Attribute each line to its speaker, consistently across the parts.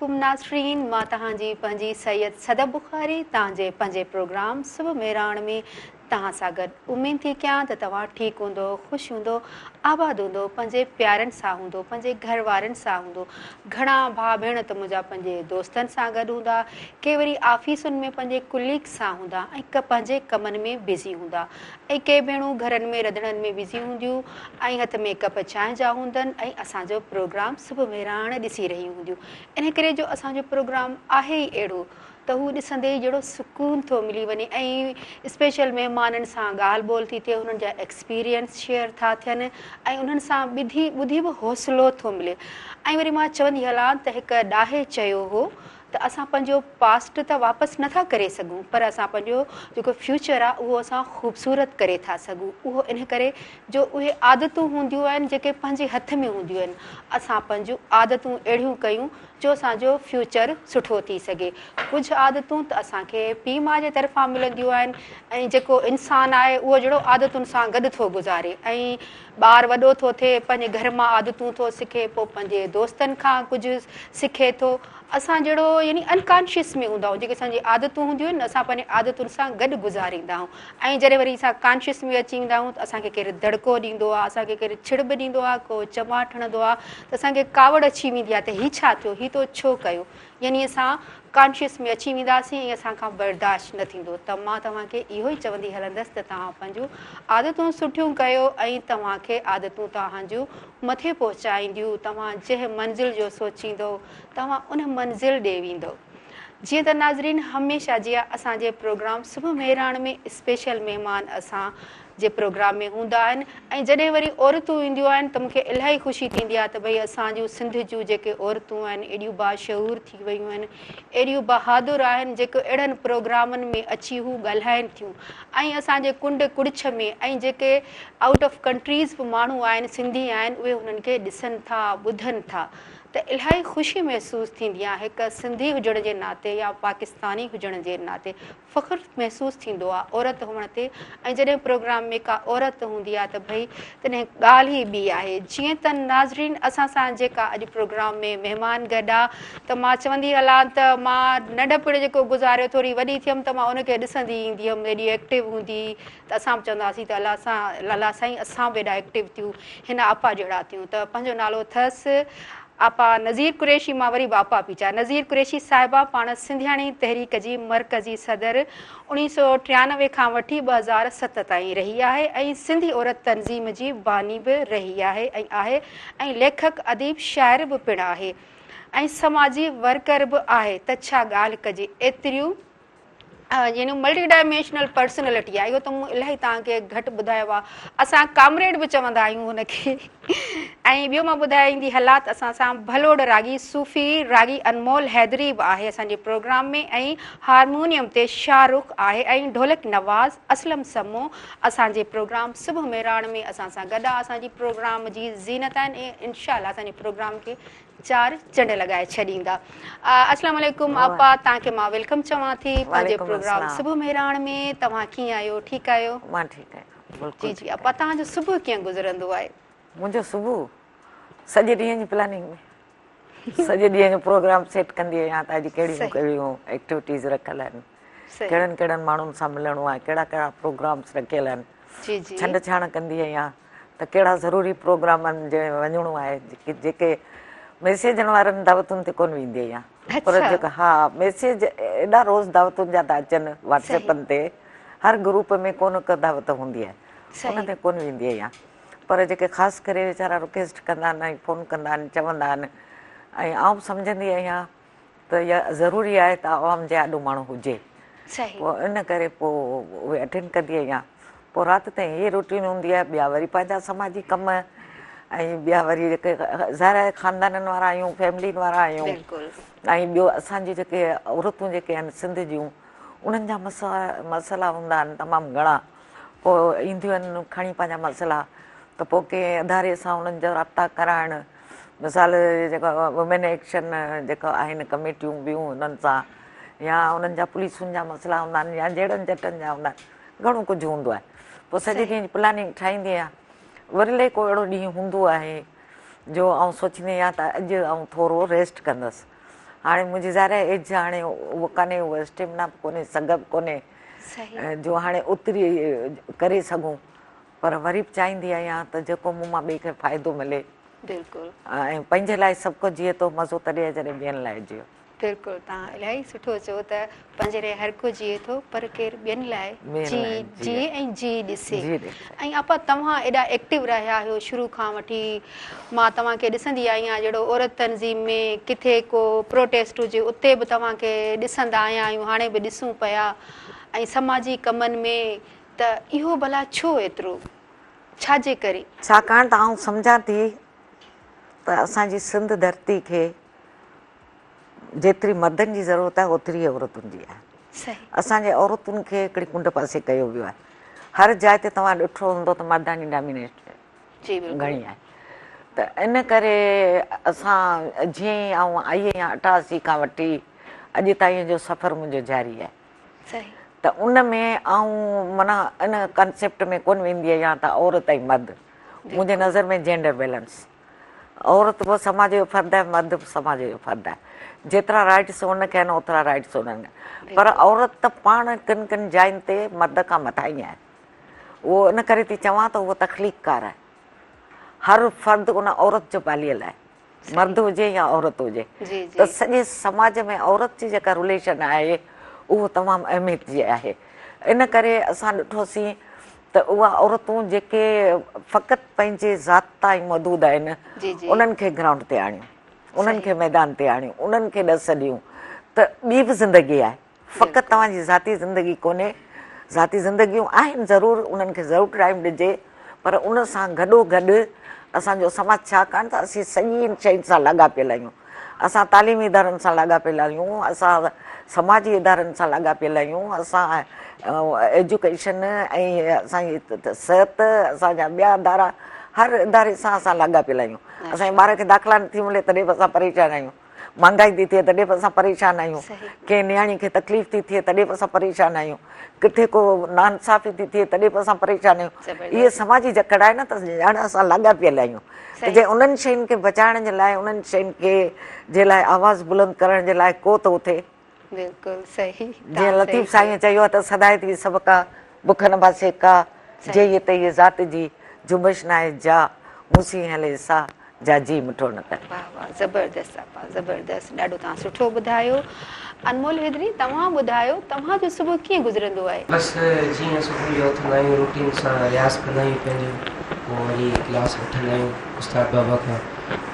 Speaker 1: वालेकुम नाज़रीन, मां तव्हांजी पंहिंजी सैयद सदब बुखारी तव्हांजे पंहिंजे प्रोग्राम सुबुह मेराण में तव्हां सां गॾु उमेद थी कयां त तव्हां ठीकु हूंदो, ख़ुशि हूंदो, आबाद हूंदो, पंहिंजे प्यारनि सां हूंदो, पंहिंजे घर वारनि सां हूंदो। घणा भाउ भेण त मुंहिंजा पंहिंजे दोस्तनि सां गॾु हूंदा, के वरी ऑफिसुनि में पंहिंजे कुलीग सां हूंदा ऐं पंहिंजे कमनि में बिज़ी हूंदा, ऐं के भेणूं घरनि में रंधिणनि में बिज़ी हूंदियूं ऐं हथ में कप चांहि जा हूंदनि ऐं असांजो प्रोग्राम सुबुह मेराण ॾिसी रही हूंदियूं। इन करे जो असांजो प्रोग्राम आहे ई अहिड़ो त हू ॾिसंदे ई जहिड़ो सुकून थो मिली वञे ऐं स्पेशल महिमाननि सां ॻाल्हि ॿोल थी थिए, उन्हनि जा एक्सपीरियंस शेयर था थियनि ऐं उन्हनि सां ॿुधी बि हौसलो थो मिले। ऐं वरी मां चवंदी हलां त हिकु ॾाहे चयो हो त असां पंहिंजो पास्ट त वापसि नथा करे सघूं, पर असां पंहिंजो जेको फ्यूचर आहे उहो असां ख़ूबसूरत करे था सघूं। उहो इन करे जो उहे आदतूं हूंदियूं आहिनि जेके पंहिंजे हथ में हूंदियूं आहिनि, असां पंहिंजूं आदतूं अहिड़ियूं कयूं जो असांजो फ्यूचर सुठो थी सघे। कुझु आदतूं त असांखे पीउ माउ जे तरफ़ां मिलंदियूं आहिनि ऐं जेको इंसानु आहे उहो जहिड़ो आदतुनि सां गॾु थो गुज़ारे, ऐं ॿारु वॾो थो थिए पंहिंजे घर मां आदतूं थो सिखे, पोइ पंहिंजे दोस्तनि खां कुझु सिखे थो। असां जहिड़ो यानी अनकॉन्शियस में हूंदा आहियूं, जेके असांजी आदतूं हूंदियूं आहिनि असां पंहिंजे आदतुनि सां गॾु गुज़ारींदा आहियूं, ऐं जॾहिं वरी असां कॉन्शियस में अची वेंदा आहियूं त असांखे केरु दड़को ॾींदो आहे, असांखे केरु छिड़ब ॾींदो आहे, को चमाट हणंदो आहे त असांखे कावड़ अची वेंदी आहे त हीउ छा थियो, हीउ तो छो कयो, यानी असां कॉन्शियस में अची वेंदासीं ऐं असांखां बर्दाश्त न थींदो। त मां तव्हांखे इहो ई चवंदी हलंदसि त तव्हां पंहिंजूं आदतूं सुठियूं कयो ऐं तव्हांखे आदतूं तव्हांजूं मथे पहुचाईंदियूं। तव्हां जंहिं मंज़िल जो सोचींदो तव्हां उन मंज़िल ॾे वेंदो। जीअं त नाज़रीन हमेशह जीअं असांजे प्रोग्राम सुबुह मेराण में स्पेशल महिमान असां जे प्रोग्राम में हूंदा आहिनि, ऐं जॾहिं वरी औरतूं ईंदियूं आहिनि त मूंखे इलाही ख़ुशी थींदी आहे त भई असांजूं सिंध जूं जेके औरतूं आहिनि एॾियूं बाशऊर थी वियूं आहिनि, एॾियूं बहादुर आहिनि जेके अहिड़नि प्रोग्रामनि में अची हू ॻाल्हाइनि थियूं, ऐं असांजे कुंड कुड़िछ में ऐं जेके आउट ऑफ कंट्रीज़ बि माण्हू आहिनि सिंधी आहिनि उहे हुननि खे ॾिसनि था, ॿुधनि था, त इलाही ख़ुशी महसूसु थींदी आहे। हिकु सिंधी हुजण जे नाते या पाकिस्तानी हुजण जे नाते फ़ख़्रु महसूसु थींदो आहे औरत हुअण ते, ऐं जॾहिं प्रोग्राम में का औरत हूंदी आहे त भई तॾहिं ॻाल्हि ई ॿी आहे। जीअं त नाज़रीन असां सां जेका अॼु प्रोग्राम में महिमान गॾु आहे त मां चवंदी हलां त मां नंढपण जेको गुज़ारियो, थोरी वॾी थियमि त मां उनखे ॾिसंदी ईंदी हुअमि, एॾी एक्टिव हूंदी त असां बि चवंदासीं त अलाह साईं असां बि एॾा एक्टिव थियूं, हिन आपा जहिड़ा थियूं। त पंहिंजो नालो अथसि आपा नज़ीर कुरैशी। मां वरी आपा पई चवां, नज़ीर कुरैशी साहिबा पाण सिंधियाणी तहरीक जी मरकज़ी सदर 1993 खां वठी 2007 ताईं रही आहे, ऐं सिंधी औरत तंज़ीम जी बानी बि रही आहे ऐं लेखक अदीब शाइर बि पिणु आहे, ऐं समाजी वर्कर बि आहे। त छा ॻाल्हि कजे, एतिरियूं यानी मल्टी डायमेंशनल पर्सनैलिटी आहे। इहो त मूं इलाही तव्हांखे घटि ॿुधायो आहे, असां कामरेड बि चवंदा आहियूं हुनखे। ऐं ॿियो मां ॿुधाईंदी हलां त असां सां भलोड़ रागी सूफ़ी रागी अनमोल हैदरी बि आहे असांजे प्रोग्राम में, ऐं हारमोनियम ते शाहरुख आहे, ऐं ढोलक नवाज़ असलम समो असांजे प्रोग्राम सुबुह मेराण में असां सां गॾु आहे। असांजी प्रोग्राम जी ज़ीनत आहिनि ऐं इनशा अल्लाह असांजे प्रोग्राम खे 4 चंड लॻाए छॾींदा। अस्सलाम वालेकुम आपा, तव्हांखे मां वेलकम चवां थी पंहिंजे प्रोग्राम सुबुह मेराण में। तव्हां कीअं आहियो, ठीकु आहियो?
Speaker 2: मां ठीकु आहियां।
Speaker 1: जी जी आपा, तव्हांजो सुबुह कीअं गुज़रंदो आहे?
Speaker 2: मुंहिंजो सुबुह सॼे ॾींहं जी प्लानिंग में, सॼे ॾींहं जो प्रोग्राम सेट कंदी आहियां त अॼु कहिड़ियूं कहिड़ियूं एक्टिविटीज़ रखियल आहिनि, कहिड़नि कहिड़नि माण्हुनि सां मिलणो आहे, कहिड़ा कहिड़ा प्रोग्राम्स रखियल आहिनि, छंड छाण कंदी आहियां त कहिड़ा ज़रूरी प्रोग्राम आहिनि जंहिं वञिणो आहे, जेके मैसेजनि वारनि दावतुनि ते कोन वेंदी आहियां, पर जेका हा मैसेज एॾा रोज़ दावतुनि जा था अचनि व्हाट्सएपनि ते, हर ग्रुप में कोन हिकु दावत हूंदी आहे, उन ते कोन वेंदी आहियां। पर जेके ख़ासि करे वीचारा रिक्वेस्ट कंदा आहिनि ऐं फ़ोन कंदा आहिनि, चवंदा आहिनि, ऐं आउं सम्झंदी आहियां त इहा ज़रूरी आहे त आवाम जे आॾो माण्हू हुजे, पोइ इन करे पोइ उहे अटेंड कंदी आहियां। पोइ राति ताईं इहे रूटीन हूंदी आहे, ॿिया वरी पंहिंजा समाजी कम, ऐं ॿिया वरी जेके ज़ाहिर ख़ानदाननि वारा आहियूं, फैमिलियुनि वारा आहियूं, ऐं ॿियो असांजी जेके औरतूं जेके आहिनि सिंध जूं, उन्हनि जा मसइला हूंदा आहिनि तमामु घणा, पोइ ईंदियूं आहिनि खणी पंहिंजा मसइला, त पोइ कंहिं अदारे सां उन्हनि जा राब्ता कराइणु, मिसाल जेका वुमेन एक्शन जेका आहिनि कमेटियूं ॿियूं उन्हनि सां, या उन्हनि जा पुलिसुनि जा मसइला हूंदा आहिनि, या जहिड़नि जटनि जा हूंदा आहिनि, घणो कुझु हूंदो आहे। पोइ सॼे ॾींहं जी प्लानिंग ठाहींदी आहियां। वरी को अहिड़ो ॾींहुं हूंदो आहे जो आउं सोचींदी आहियां त अॼु आउं थोरो रेस्ट कंदसि, हाणे मुंहिंजी ज़ाहिर आहे एज हाणे उहो कान्हे, उहा स्टेमिना बि कोन्हे, सघ बि कोन्हे जो हाणे ओतिरी करे सघूं, पर वरी बि चाहींदी आहियां त जेको मूं मां ॿिए खे फ़ाइदो मिले।
Speaker 1: बिल्कुलु।
Speaker 2: ऐं पंहिंजे लाइ सभु कुझु जीए थो, मज़ो तॾहिं जॾहिं ॿियनि लाइ जियो।
Speaker 1: बिल्कुलु, तव्हां इलाही सुठो चओ त पंहिंजे लाइ हर को जिए थो, पर केरु ॿियनि लाइ जिए ऐं जी ॾिसे। ऐं आपा तव्हां एॾा एक्टिव रहिया आहियो शुरू खां वठी, मां तव्हांखे ॾिसंदी आहियां जहिड़ो औरत तंज़ीम में किथे को प्रोटेस्ट हुजे उते बि तव्हांखे ॾिसंदा आया आहियूं, हाणे बि ॾिसूं पिया, ऐं समाजी कमनि में, त इहो भला छो एतिरो, छाजे करे?
Speaker 2: छाकाणि त आउं सम्झां थी त असांजी सिंध धरती खे जेतिरी मर्दनि जी ज़रूरत आहे ओतिरी औरतुनि जी आहे। असांजे औरतुनि खे हिकिड़ी कुंड पासे कयो वियो आहे। हर जाइ ते तव्हां ॾिठो हूंदो त मर्दानी डोमिनेशन घणी आहे। त इन करे असां जीअं आउं आई आहियां 88 खां वठी अॼु ताईं जो सफ़र मुंहिंजो जारी आहे। त उन में आउं माना इन कंसेप्ट में कोन वेंदी आहियां त औरत ऐं मर्द, मुंहिंजे नज़र में जेंडर बैलेंस, औरत बि समाज जो फर्द आहे, मर्द बि समाज जो फर्द आहे। जेतिरा राइट्स उनखे आहिनि ओतिरा राइट्स उन्हनि खे, पर औरत त पाण किन किन जायुनि ते मर्द खां मथां ई आहे। उहो इन करे थी चवां त उहो तख़लीक़कार आहे। हर फर्द उन औरत जो पालियल आहे, मर्द हुजे या औरत हुजे। त सॼे समाज में औरत जी जेका रिलेशन आहे उहो तमामु अहमियत जी आहे। इन करे असां ॾिठोसीं त उहा औरतूं जेके फ़क़ति पंहिंजे ज़ात ताईं मौजूदु आहिनि उन्हनि खे ग्राउंड ते आणियूं, उन्हनि खे मैदान ते आणियूं, उन्हनि खे ॾस ॾियूं त ॿी बि ज़िंदगी आहे, फ़क़ति तव्हांजी ज़ाती ज़िंदगी कोन्हे। ज़ाती ज़िंदगियूं आहिनि ज़रूरु, उन्हनि खे ज़रूरु टाइम ॾिजे, पर उन सां गॾोगॾु असांजो समाज, छाकाणि त असीं सॼी शयुनि सां लाॻापियल आहियूं। असां तालीमी इदारनि सां लाॻापियल आहियूं, असां समाजी इदारनि सां लाॻापियल आहियूं, असां एजुकेशन ऐं असांजी सिहत, असांजा ॿिया इदारा, हर इदारे सां असां लाॻापियल आहियूं। असांजे ॿार खे दाख़िला नथी मिले तॾहिं बि असां परेशान आहियूं, महांगाई थी थिए तॾहिं बि असां परेशान आहियूं, कंहिं नियाणी खे तकलीफ़ थी थिए तॾहिं बि असां परेशान आहियूं, किथे को नाइंसाफ़ी थी थिए तॾहिं बि असां परेशान आहियूं। इहे समाजी जकड़ आहे न, त ॼण असां लाॻापियल आहियूं। त जे उन्हनि शयुनि खे बचाइण जे लाइ, उन्हनि शयुनि खे जे लाइ आवाज़ बुलंद करण जे लाइ को थो थिए।
Speaker 1: बिल्कुलु सही।
Speaker 2: जीअं लतीफ़ साईं चयो आहे त सदायत बि सभ का बुख न बासे का, जे ये त ये ज़ात जी जुम्बिश न आहे जा मूसी हले सा जा जी मिठो न करे।
Speaker 1: वाह वाह, ज़बरदस्त आपा, ज़बरदस्त, ॾाढो तव्हां सुठो ॿुधायो। अनमोल हेदरी, तव्हां ॿुधायो तव्हांजो सुबुह कीअं गुज़रंदो आहे?
Speaker 3: बसि जीअं सुबुह जो उथंदा आहियूं, रूटीन सां रियाज़ कंदा आहियूं पंहिंजो, पोइ वरी क्लास वठंदा आहियूं उस्ताद बाबा खां,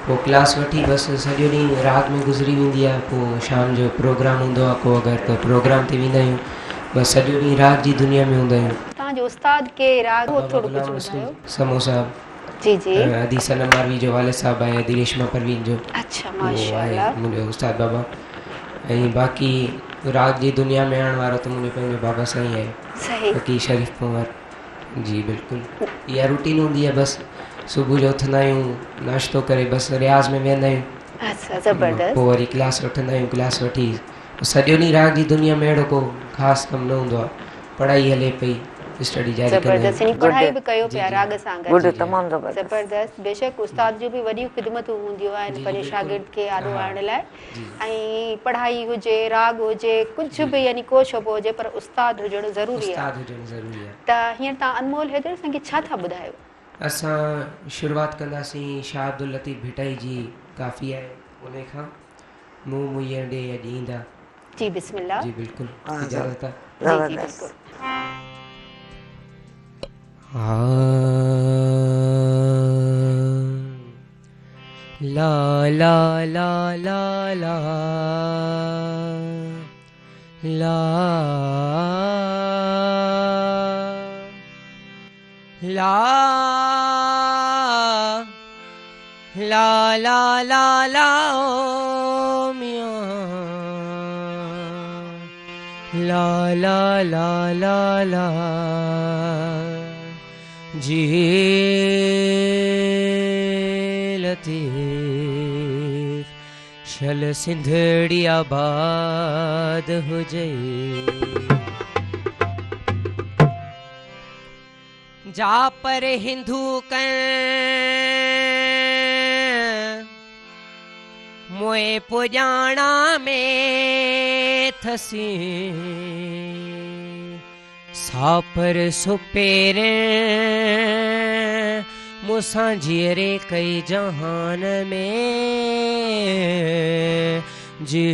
Speaker 3: पोइ क्लास वठी बसि सॼो ॾींहुं राति में गुज़री वेंदी आहे। पोइ शाम जो प्रोग्राम हूंदो आहे को, अगरि त प्रोग्राम ते वेंदा आहियूं, बसि सॼो ॾींहुं राति जी दुनिया में हूंदा आहियूं।
Speaker 1: तव्हांजो उस्ताद केरु आहे, उहो थोरो कुझु ॿुधायो।
Speaker 3: समो साहब,
Speaker 1: जी जी,
Speaker 3: अदी सनम मारवी जो वालिद साहब आहे, अदी रेशमा परवीन जो,
Speaker 1: अच्छा माशाअल्लाह,
Speaker 3: मुंहिंजो उस्ताद बाबा। ऐं बाक़ी राति जी दुनिया में आणण वारो त मुंहिंजो पंहिंजो बाबा साईं आहे,
Speaker 1: सही,
Speaker 3: फकीर शरीफ़ पंवर। जी बिल्कुलु, इहा रूटीन हूंदी आहे। बसि सुबुह जो उथंदा आहियूं, नाश्तो करे बसि रियाज़ में वेंदा आहियूं।
Speaker 1: अच्छा ज़बरदस्त।
Speaker 3: पोइ वरी क्लास वठंदा आहियूं, क्लास वठी सॼो ॾींहुं राति जी दुनिया में अहिड़ो को ख़ासि कमु न हूंदो आहे, पढ़ाई हले पई, स्टडी जारी कंदा आहियूं।
Speaker 1: पढ़ाई बि कयो पिया राग सां गॾु,
Speaker 2: तमामु
Speaker 1: ज़बरदस्त। बेशक उस्ताद जूं बि वॾियूं ख़िदमतूं हूंदियूं आहिनि पंहिंजे शागिर्द खे आॾो आणण लाइ, ऐं पढ़ाई हुजे, राग हुजे, कुझु बि यानी को शोबो हुजे, पर उस्ताद हुजणु ज़रूरी आहे। त हींअर तव्हां अनमोल हेदर असांखे छा था ॿुधायो?
Speaker 3: असां शुरूआति कंदासीं शाह अब्दुल लतीफ़ भिटाई जी काफ़ी आहे, उन खां मुंहुं मुंहिंजे ॾे ॾींदा।
Speaker 1: जी बिस्मिल्लाह।
Speaker 3: जी बिल्कुलु, इजाज़त आहे।
Speaker 1: जी जी बिल्कुलु।
Speaker 3: ला ला ला ला ला ला ला ला ला ला ला ओ मियां ला ला ला ला ला जी लतीफ़ शल सिंधड़ी आबाद हुजे जा पर हिंदू कं मोए पुजाणा में थसी सापर सुपेरे मुसां जीरे कई जहान में जी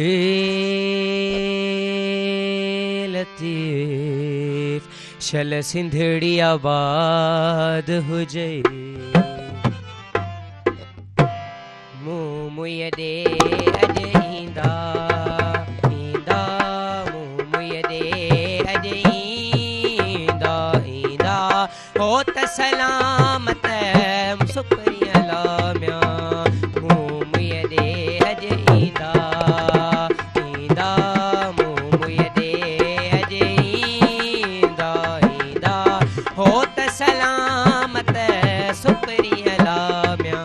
Speaker 3: लतीफ शल सिंधड़ी आबाद हुजे मुय दे अज ईंदा ईंदा मुय दे अज ईंदा ईंदा हो त सलामत सुपरिया लाम्या मुय दे अज ईंदा ईंदा मुय दे अज ईंदा ईंदा हो त सलामत सुपरिया लाम्या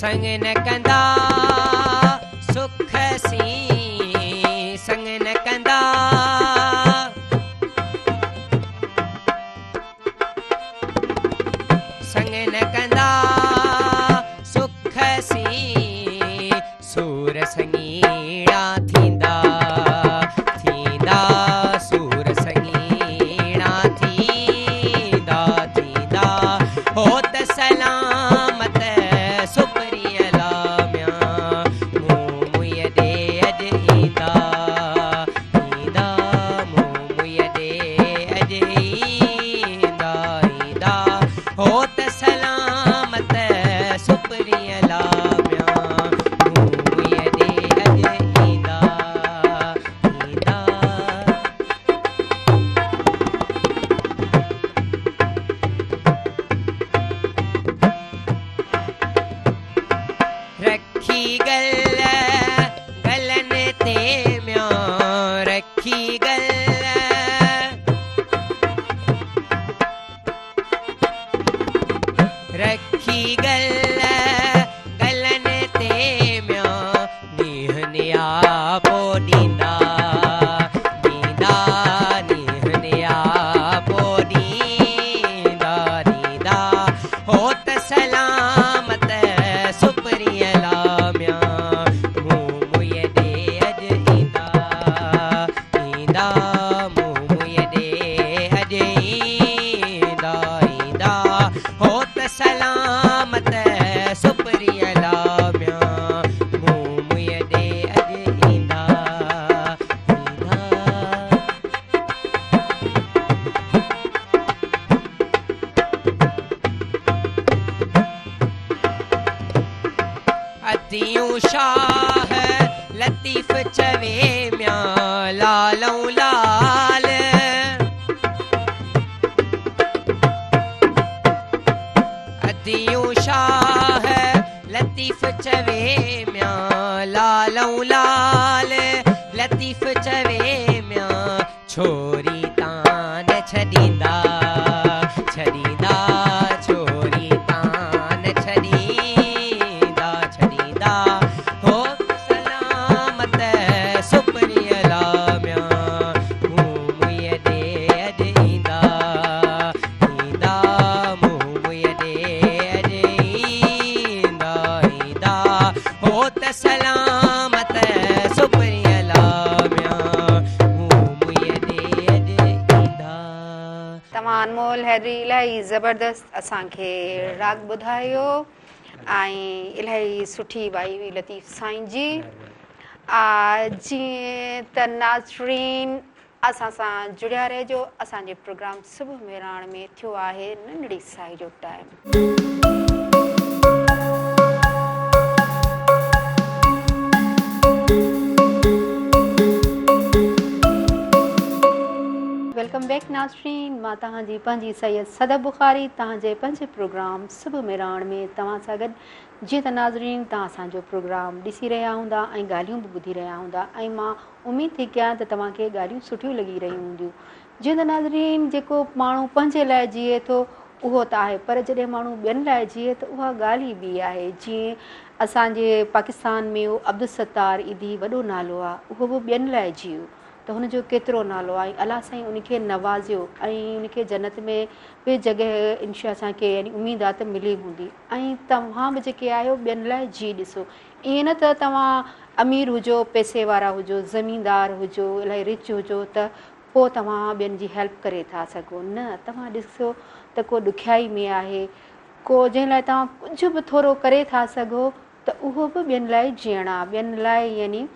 Speaker 3: संग न कंदा सुख सी संग न कंदा संग न कंदा सुख सी सूर संगीड़ा थींदा थींदा सूर संगीड़ा थींदा थींदा हो त सलामत शाह लतीफ चवे म्या लालौ लाल अदियूं शाह लतीफ चवे म्या लालौ लाल लतीफ चवे म्या छोरी तान छदींदा छदींदा छोरी तान छदींदा छदींदा हो सलामत सुपरिया लाम्या मुय दे अज ईंदा ईंदा मुय दे अज ईंदा ईंदा हो त सलामत सुपरिया लाम्या मुय दे अज ईंदा।
Speaker 1: तव्हां अनमोल हैदरी इलाही ज़बरदस्त असांखे राग ॿुधायो ऐं इलाही सुठी वाई हुई लतीफ़ साईं जी। जीअं त नाज़रीन असां सां जुड़िया रहिजो। असांजे प्रोग्राम सुबुह मेराण में थियो आहे नंढड़ी साई जो टाइम। वेलकम बैक नाज़रीन, मां तव्हांजी पंहिंजी सैयद सदब बुखारी तव्हांजे पंहिंजे प्रोग्राम सुबुह मेराण में तव्हां सां गॾु। जीअं त नाज़रीन तव्हां असांजो प्रोग्राम ॾिसी रहिया हूंदा ऐं ॻाल्हियूं बि ॿुधी रहिया हूंदा ऐं मां उमेद थी कयां त तव्हांखे ॻाल्हियूं सुठियूं लॻी रहियूं हूंदियूं। जीअं त नाज़रीन जेको माण्हू पंहिंजे लाइ जीए थो उहो त आहे, पर जॾहिं माण्हू ॿियनि लाइ जीए त उहा ॻाल्हि ई ॿी आहे। जीअं असांजे पाकिस्तान में उहो अब्दुल सत्तार ईदी वॾो नालो आहे, उहो बि ॿियनि लाइ जियो त हुनजो केतिरो नालो आहे, अलाह साईं उनखे नवाज़ियो ऐं उनखे जन्नत में बि जॻह इंशा असांखे यानी उमेदु आहे त मिली हूंदी। ऐं तव्हां बि जेके आहियो ॿियनि लाइ जी ॾिसो, ईअं न त तव्हां अमीर हुजो, पैसे वारा हुजो, ज़मीनदार हुजो, इलाही रिच हुजो त पोइ तव्हां ॿियनि जी हेल्प करे था सघो, न, तव्हां ॾिसो त को ॾुखियाई में आहे, को जंहिं लाइ तव्हां कुझु बि थोरो करे था सघो त उहो बि ॿियनि लाइ जीअणु आहे, ॿियनि लाइ यानी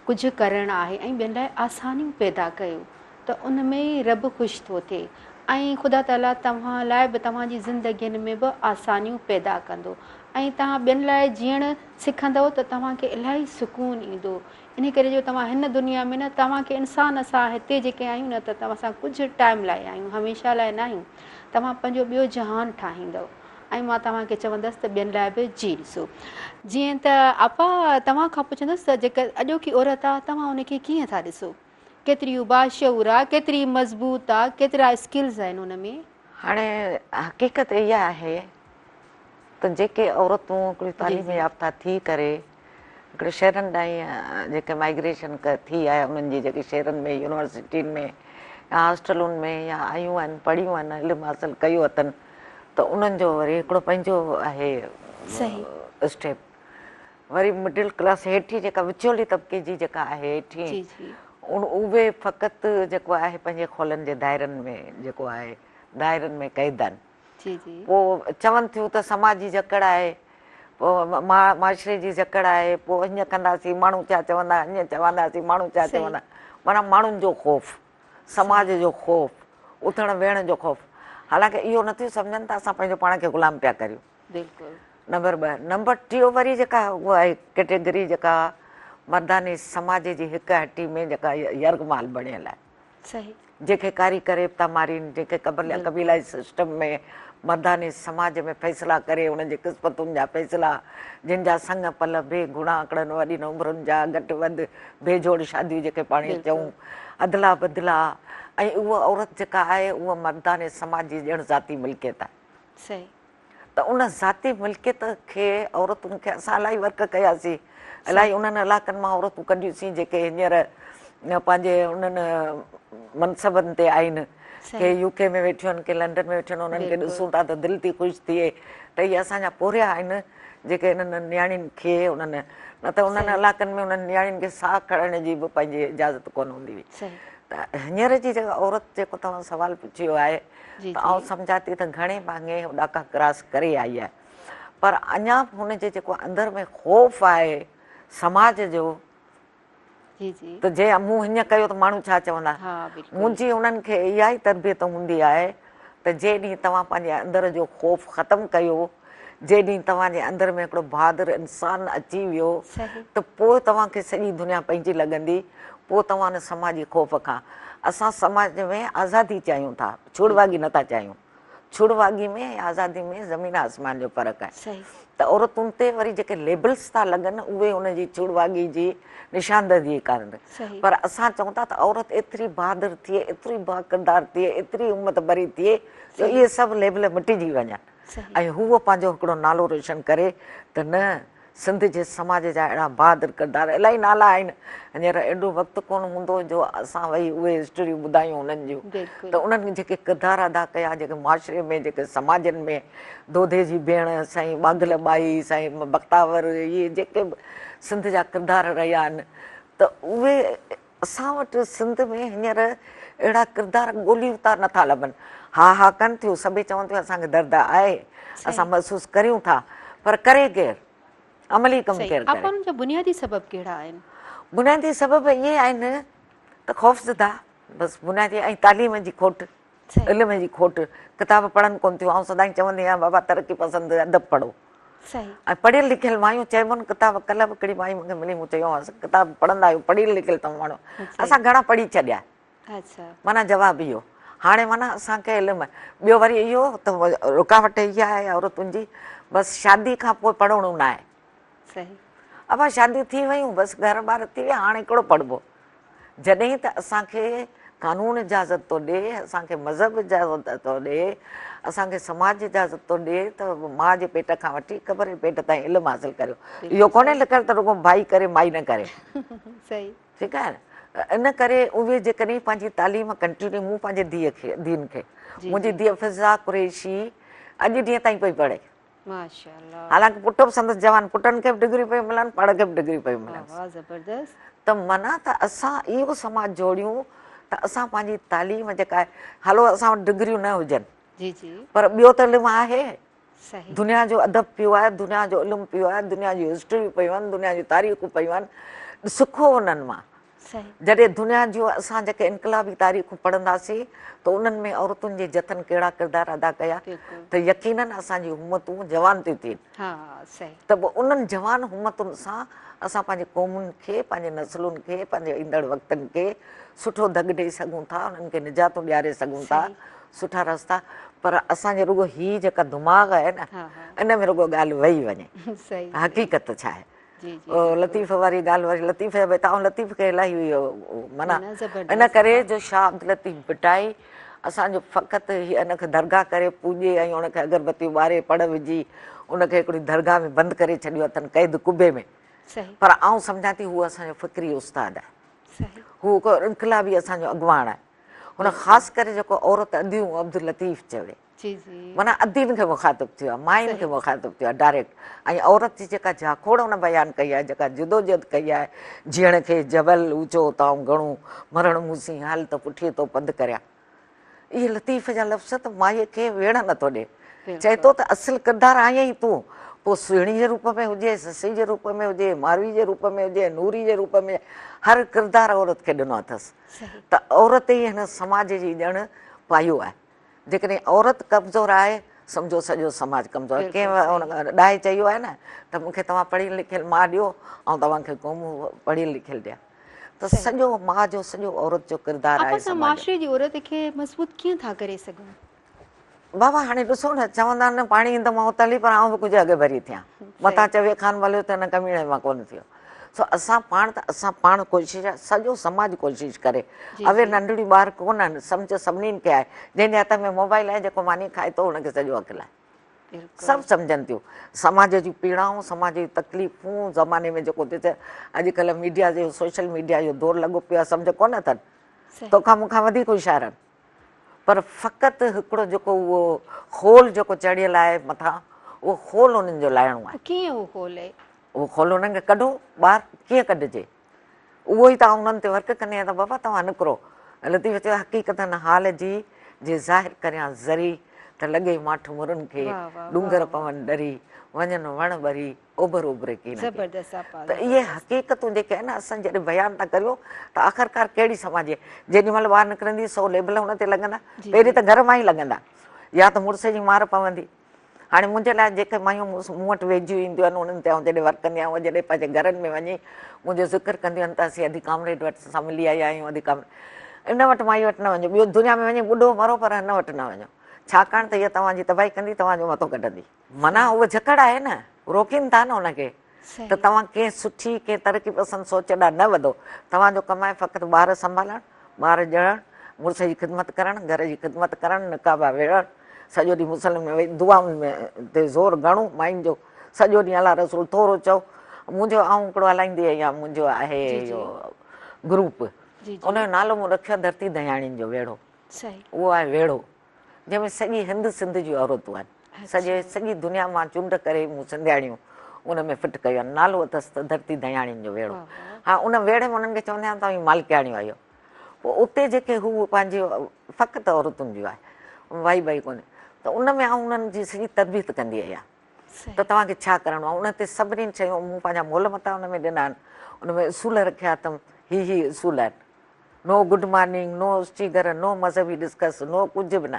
Speaker 1: कुझु करणु आहे ऐं ॿियनि लाइ आसानियूं पैदा कयो त उन में ई रब ख़ुशि थो थिए ऐं ख़ुदा ताला तव्हां लाइ बि तव्हांजी ज़िंदगीअ में बि आसानियूं पैदा कंदो ऐं तव्हां ॿियनि लाइ जीअणु सिखंदव त तव्हांखे इलाही सुकून ईंदो। इन करे जो तव्हां हिन दुनिया में न, तव्हांखे इंसान असां हिते जेके आहियूं न त तव्हां सां कुझु टाइम लाइ आहियूं, हमेशह लाइ न आहियूं। तव्हां पंहिंजो ॿियो जहान ठाहींदव ऐं मां तव्हांखे चवंदसि त ॿियनि लाइ बि जी ॾिसो। जीअं त आपा तव्हां खां पुछंदसि त जेका अॼोकी औरत आहे तव्हां उनखे कीअं था ॾिसो, केतिरी बाशऊर आहे, केतिरी मज़बूत आहे, केतिरा स्किल्स आहिनि उन में?
Speaker 2: हाणे हक़ीक़त इहा आहे त जेके औरतूं हिकिड़ी तालीम याफ़्ता थी करे हिकिड़े शहरनि ॾांहुं जेके माइग्रेशन थी आहे, उन्हनि जी जेके शहरनि में यूनिवर्सिटियुनि में या हॉस्टलुनि में या आयूं आहिनि, पढ़ियूं आहिनि, इल्मु हासिलु कयो अथनि, त उन्हनि जो वरी हिकिड़ो पंहिंजो आहे स्टेप। वरी मिडिल क्लास हेठी जेका विचोली तबिके जी जेका आहे हेठी, उहे फ़क़ति जेको आहे पंहिंजे खोलनि जे दाइरनि में जेको आहे दाइरनि में क़ैद आहिनि। पोइ चवनि थियूं त समाज जी जकड़ आहे, पोइ माशरे जी जकड़ आहे, पोइ हीअं कंदासीं माण्हू छा चवंदा, हीअं चवंदासीं माण्हू छा चवंदा, माना माण्हुनि जो ख़ौफ़, समाज जो ख़ौफ़, उथण वेहण जो ख़ौफ़। हालांकि इहो नथियूं सम्झनि त असां पंहिंजो पाण खे ग़ुलाम पिया करियूं। नंबर 2। नंबर 3 वरी जेका उहा आहे कैटेगरी जेका मर्दानी समाज जी हिकु हटी में जेका यर्गमाल बणियल आहे, जेके कारी करे था मारीनि, जेके कबीलाई सिस्टम में मर्दानी समाज में फ़ैसिला करे उन्हनि जे क़िस्मतुनि जा फ़ैसिला, जिन जा संग पल बेगुणा आकड़नि, वॾी उमिरियुनि जा घटि वधि बेजोड़ शादियूं जेके पाण चऊं, अदला बदला, ऐं उहा औरत जेका आहे उहा मर्दानी समाज जी ॼण ज़ाती मिल्कियत आहे। त उन ज़ाती मिल्कियत खे औरतुनि खे असां इलाही वर्क कयासीं, इलाही उन्हनि इलाइक़नि मां औरतूं कढियूंसीं जेके हींअर पंहिंजे उन्हनि मनसबनि ते आहिनि, के यूके में वेठियूं आहिनि, के लंडन में वेठियूं आहिनि, उन्हनि खे ॾिसूं था त दिलि थी ख़ुशि थिए त इहे असांजा पोरिया आहिनि जेके इन्हनि नियाणियुनि खे उन्हनि, न त उन्हनि इलाइक़नि में उन्हनि नियाणियुनि खे साह खणण जी बि पंहिंजी इजाज़त कोन हूंदी हुई। त हींअर जी जेका औरत जेको तव्हां सवालु पुछियो आहे त आउं सम्झां थी त घणे भाङे ॾाका क्रॉस करे आई आहे, पर अञा बि हुनजे जेको अंदरि में ख़ौफ़ आहे समाज जो, त जे मूं हीअं कयो त माण्हू छा चवंदा, मुंहिंजी उन्हनि खे इहा ई तरबियत हूंदी आहे त जेॾींहुं तव्हां पंहिंजे अंदरि जो ख़ौफ़ ख़तमु कयो, जेॾींहुं तव्हांजे अंदरि में हिकिड़ो बहादुर इंसानु अची वियो त पोइ तव्हांखे सॼी दुनिया पंहिंजी लॻंदी, पोइ तव्हां हुन समाजी ख़ौफ़ खां। असां समाज में आज़ादी चाहियूं था, छुड़वागी नथा चाहियूं। छुड़वागी में ऐं आज़ादी में ज़मीन आसमान जो फ़र्क़ु आहे। त औरतुनि ते वरी जेके लेबल्स था लॻनि उहे उनजी छुड़वागी जी निशानदगी कान्हे, पर असां चऊं था त औरत एतिरी बहादुर थिए, एतिरी बाकिरदार थिए, एतिरी हिम्मत भरी थिए जो इहे सभु लेबल मिटिजी वञनि ऐं हूअ पंहिंजो हिकिड़ो नालो रोशन करे त न, सिंध जे समाज जा अहिड़ा बहादुर किरदार इलाही नाला आहिनि। हींअर एॾो वक़्तु कोन हूंदो जो असां वही उहे हिस्ट्रियूं ॿुधायूं उन्हनि जूं, त उन्हनि जेके किरदार अदा कया, जेके मुआशरे में जेके समाजनि में, दोधे जी भेण, साईं बादल बाई, साईं बख्तावर, इहे जेके बि सिंध जा किरदार रहिया आहिनि, त उहे असां वटि सिंध में हींअर अहिड़ा किरदार ॻोल्हियूं था नथा लभनि। हा कनि थियूं, सभई चवनि थियूं असांखे दर्द आहे, असां महसूसु करियूं था, पर करे केरु, अमली कमु केरु करे।
Speaker 1: बुनियादी सबब कहिड़ा आहिनि?
Speaker 2: बुनियादी सबब इहे आहिनि त ख़ौफ़ज़दा, बसि बुनियादी, ऐं तालीम जी खोट, इल्म जी खोट, किताब पढ़नि कोन थियूं। ऐं सदाईं चवंदी आहियां बाबा तरक़ी पसंदि अदब पढ़ो, ऐं पढ़ियल लिखियल मायूं चइबो किताब, कल्ह बि हिकिड़ी माई मूंखे मिली, मूं चयो किताब पढ़ंदा आहियो, पढ़ियल लिखियल अथव माण्हू, असां घणा पढ़ी छॾिया, माना जवाबु इहो। हाणे माना असांखे इल्मु, ॿियो वरी इहो त रुकावट इहा आहे औरतुनि जी, बसि शादी खां पोइ पढ़णो न आहे। अब शादियूं थी वियूं, बसि घर ॿार थी विया, हाणे हिकिड़ो पढ़बो। जॾहिं त असांखे कानून इजाज़त थो ॾे, असांखे मज़हब इजाज़त थो ॾे, असांखे समाज इजाज़त थो ॾे त माउ जे पेट खां वठी क़बर जे पेट ताईं इल्मु हासिल करियो। इहो कोन्हे लिखियलु त रुॻो भाई करे माई न करे।
Speaker 1: सही।
Speaker 2: ठीकु आहे न। इन करे उहे जेकॾहिं पंहिंजी तालीम कंटिन्यू, मूं पंहिंजे दीन खे, मुंहिंजी धीअ फिज़ा कुरैशी अॼु ॾींहं ताईं पई पढ़े।
Speaker 1: माशाअल्लाह।
Speaker 2: हालांकि पुट बि संदसि जवान, पुटनि खे बि डिग्री पई मिलनि, पाण खे बि डिग्री पई मिलनि।
Speaker 1: ज़बरदस्त।
Speaker 2: त माना त असां इहो समाज जोड़ियूं त असां पंहिंजी तालीम जेका आहे, हलो असां वटि डिग्रियूं न हुजनि,
Speaker 1: जी जी,
Speaker 2: पर ॿियो त इल्मु आहे।
Speaker 1: सही।
Speaker 2: दुनिया जो अदब पियो आहे, दुनिया जो इल्मु पियो आहे, दुनिया जी हिस्ट्रियूं पियूं आहिनि, दुनिया जी तारीख़ूं पियूं आहिनि, सिखो उन्हनि मां। जॾहिं दुनिया जो असां जेके इनकलाबी तारीख़ूं पढ़ंदासीं त उन्हनि में औरतुनि जे जथनि कहिड़ा किरदार अदा कया त यकीनन असांजी हुमतूं जवान थियूं थियनि। त पोइ उन्हनि जवान हुमतुनि सां असां पंहिंजे क़ौमुनि खे, पंहिंजे नसलुनि खे, पंहिंजे ईंदड़ वक़्तनि खे सुठो दग ॾेई सघूं था, उन्हनि खे निजातूं ॾियारे सघूं था, सुठा रस्ता। पर असांजे रुॻो हीअ जेका दिमाग़ आहे न, इन में रुॻो ॻाल्हि वेही वञे, हक़ीक़त छा आहे। लतीफ़ वारी ॻाल्हि वरी लतीफ़ भई तव्हां लतीफ़ खे इलाही हुई माना इन करे जो शाह अब्दुल लतीफ़ भिटाई असांजो फ़क़ति हीअ इनखे दरगाह करे पूॼे ऐं उनखे अगरबत्ती ॿारे पड़ विझी उनखे हिकिड़ी दरगाह में बंदि करे छॾियो अथनि क़ैद कुबे में। पर आउं सम्झां थी हूअ असांजो फ़िक्री उस्तादु आहे, हू हिकु इनकलाबी असांजो अॻुवाण आहे। हुन ख़ासि करे जेको औरत अदियूं अब्दुल लतीफ़ चवे, माना अदीन खे मुखातिबु थियो आहे, मायुनि खे मुखातिबु थियो आहे डायरेक्ट। ऐं औरत जी जेका झाखोड़ हुन बयानु कई आहे, जेका जिदोजहद कई आहे, जीअण खे जबल ऊचो ताऊं घणो, मरण मूंसी हाल त पुठीअ तो पंधु करिया, इहे लतीफ़ जा लफ़्ज़ त माईअ खे वेड़ नथो ॾे। चए थो त असुलु किरदारु आईं ई तूं, पोइ सुहिणी जे रूप में हुजे, ससी जे रूप में हुजे, मारवी जे रूप में हुजे, नूरी जे रूप में, हर किरदारु औरत खे ॾिनो अथसि। त औरत ई हिन समाज जी ॼण पायो आहे। जेकॾहिं औरत कमज़ोर आहे सम्झो सॼो समाज कमज़ोर। कंहिं ॾाहे चयो आहे न त मूंखे तव्हां पढ़ियलु लिखियलु माउ ॾियो ऐं तव्हांखे क़ौम पढ़ियलु लिखियलु ॾियां, त सॼो माउ जो सॼो औरत जो किरदारु आहे।
Speaker 1: माशरे जी औरत खे मज़बूत कीअं था करे सघूं?
Speaker 2: बाबा हाणे ॾिसो न, चवंदा आहिनि पाणी ईंदो मां उतली, पर आउं बि कुझु अॻु भरी थियां, मथां चवे खान भलियो त हिन कमीणे मां कोन्ह थियो। सो असां पाण कोशिशि आहे, सॼो समाज कोशिशि करे। अवे नंढड़ियूं ॿार कोन आहिनि, सम्झ सभिनीनि खे आहे। जंहिंजे हथ में मोबाइल आहे, जेको मानी खाए थो हुनखे सॼो अकिल आहे, सभु सम्झनि थियूं समाज जूं पीड़ाऊं, समाज जूं तकलीफ़ूं। ज़माने में जेको ॾिसे अॼुकल्ह मीडिया जो, सोशल मीडिया जो दौरु लॻो पियो आहे, सम्झ कोन अथनि, तोखां मूंखां वधीक होशियार आहिनि। पर फ़क़ति हिकिड़ो जेको उहो खोल जेको चढ़ियल आहे मथां, उहो खोल उन्हनि जो लाहिणो आहे।
Speaker 1: कीअं उहो खोल आहे?
Speaker 2: उहो खोल उन्हनि खे कढो ॿाहिरि, कीअं कढिजे उहो ई तव्हां उन्हनि ते वर्क कंदी आहियां। त बाबा तव्हां निकिरो। लतीफ़ चयो हक़ीक़त हाल जी जे ज़ाहिर करियां ज़री, त लॻे माठि मुरनि खे, डूंगर पवनि डरी, वञनि वण ॿरी, ओभर ओभरे कीन। त इहे हक़ीक़तूं जेके आहिनि असां जॾहिं बयानु था करियूं त आख़िरकार कहिड़ी समाज आहे। जेॾी महिल ॿाहिरि निकिरंदी 100 लेबल हुन ते लॻंदा, पहिरीं त घर मां ई लॻंदा, या त मुड़ुस जी मार पवंदी। हाणे मुंहिंजे लाइ जेके मायूं मूं वटि वेझियूं ईंदियूं आहिनि उन्हनि ते आउं जॾहिं वर्क कंदी आहियां, उहे जॾहिं पंहिंजे घरनि में वञी मुंहिंजो ज़िक्र कंदियूं आहिनि त असीं अधी कामरेड वटि असां मिली आया आहियूं, अधी इन वटि माई वटि न वञो, ॿियो दुनिया में वञी ॿुॾो मरो, पर हिन वटि न वञो, छाकाणि त इहा तव्हांजी तबाही कंदी, तव्हांजो मथो कढंदी। माना उहा जकड़ आहे न, रोकीनि था न हुनखे। त तव्हां कंहिं सुठी, कंहिं तरक़ी पसंदि सोच ॾांहुं न वधो। तव्हांजो कमु आहे फ़क़ति ॿार संभालणु, ॿार ॼणणु, मुड़ुस जी ख़िदमत करणु, घर जी ख़िदमत करणु, निकाबा वेड़णु, सॼो ॾींहुं मुसल में वेही दुआउनि में ते ज़ोर घणो मायुनि जो, सॼो ॾींहुं अला रसूल थोरो चओ। मुंहिंजो आउं हिकिड़ो हलाईंदी आहियां, मुंहिंजो आहे इहो ग्रुप, उनजो नालो मूं रखियो धरती दयाणियुनि जो वेड़ो। उहो आहे वेड़ो जंहिंमें सॼी हिंद सिंध जूं औरतूं आहिनि, सॼी दुनिया मां चूंड करे मूं सिंधियाणियूं उन में फिट कयूं आहिनि। नालो अथसि त धरती दयाणियुनि जो वेड़ो। हा, उन वेड़े में उन्हनि खे चवंदा आहिनि तव्हां मालिकियाणियूं आहियो। पोइ उते जेके हू पंहिंजी फ़क़ति औरतुनि जूं आहे, वाई कोन्हे, त उन में आउं उन्हनि जी सॼी तरबियत कंदी आहियां त तव्हांखे छा करिणो आहे। उन ते सभिनीनि शयूं मूं पंहिंजा मोल मता उन में ॾिना आहिनि, उन में उसूल रखिया अथमि। ही उसूल आहिनि, नो गुड मॉर्निंग, नो स्टीगर, नो मज़हबी डिस्कस, नो कुझु बि न।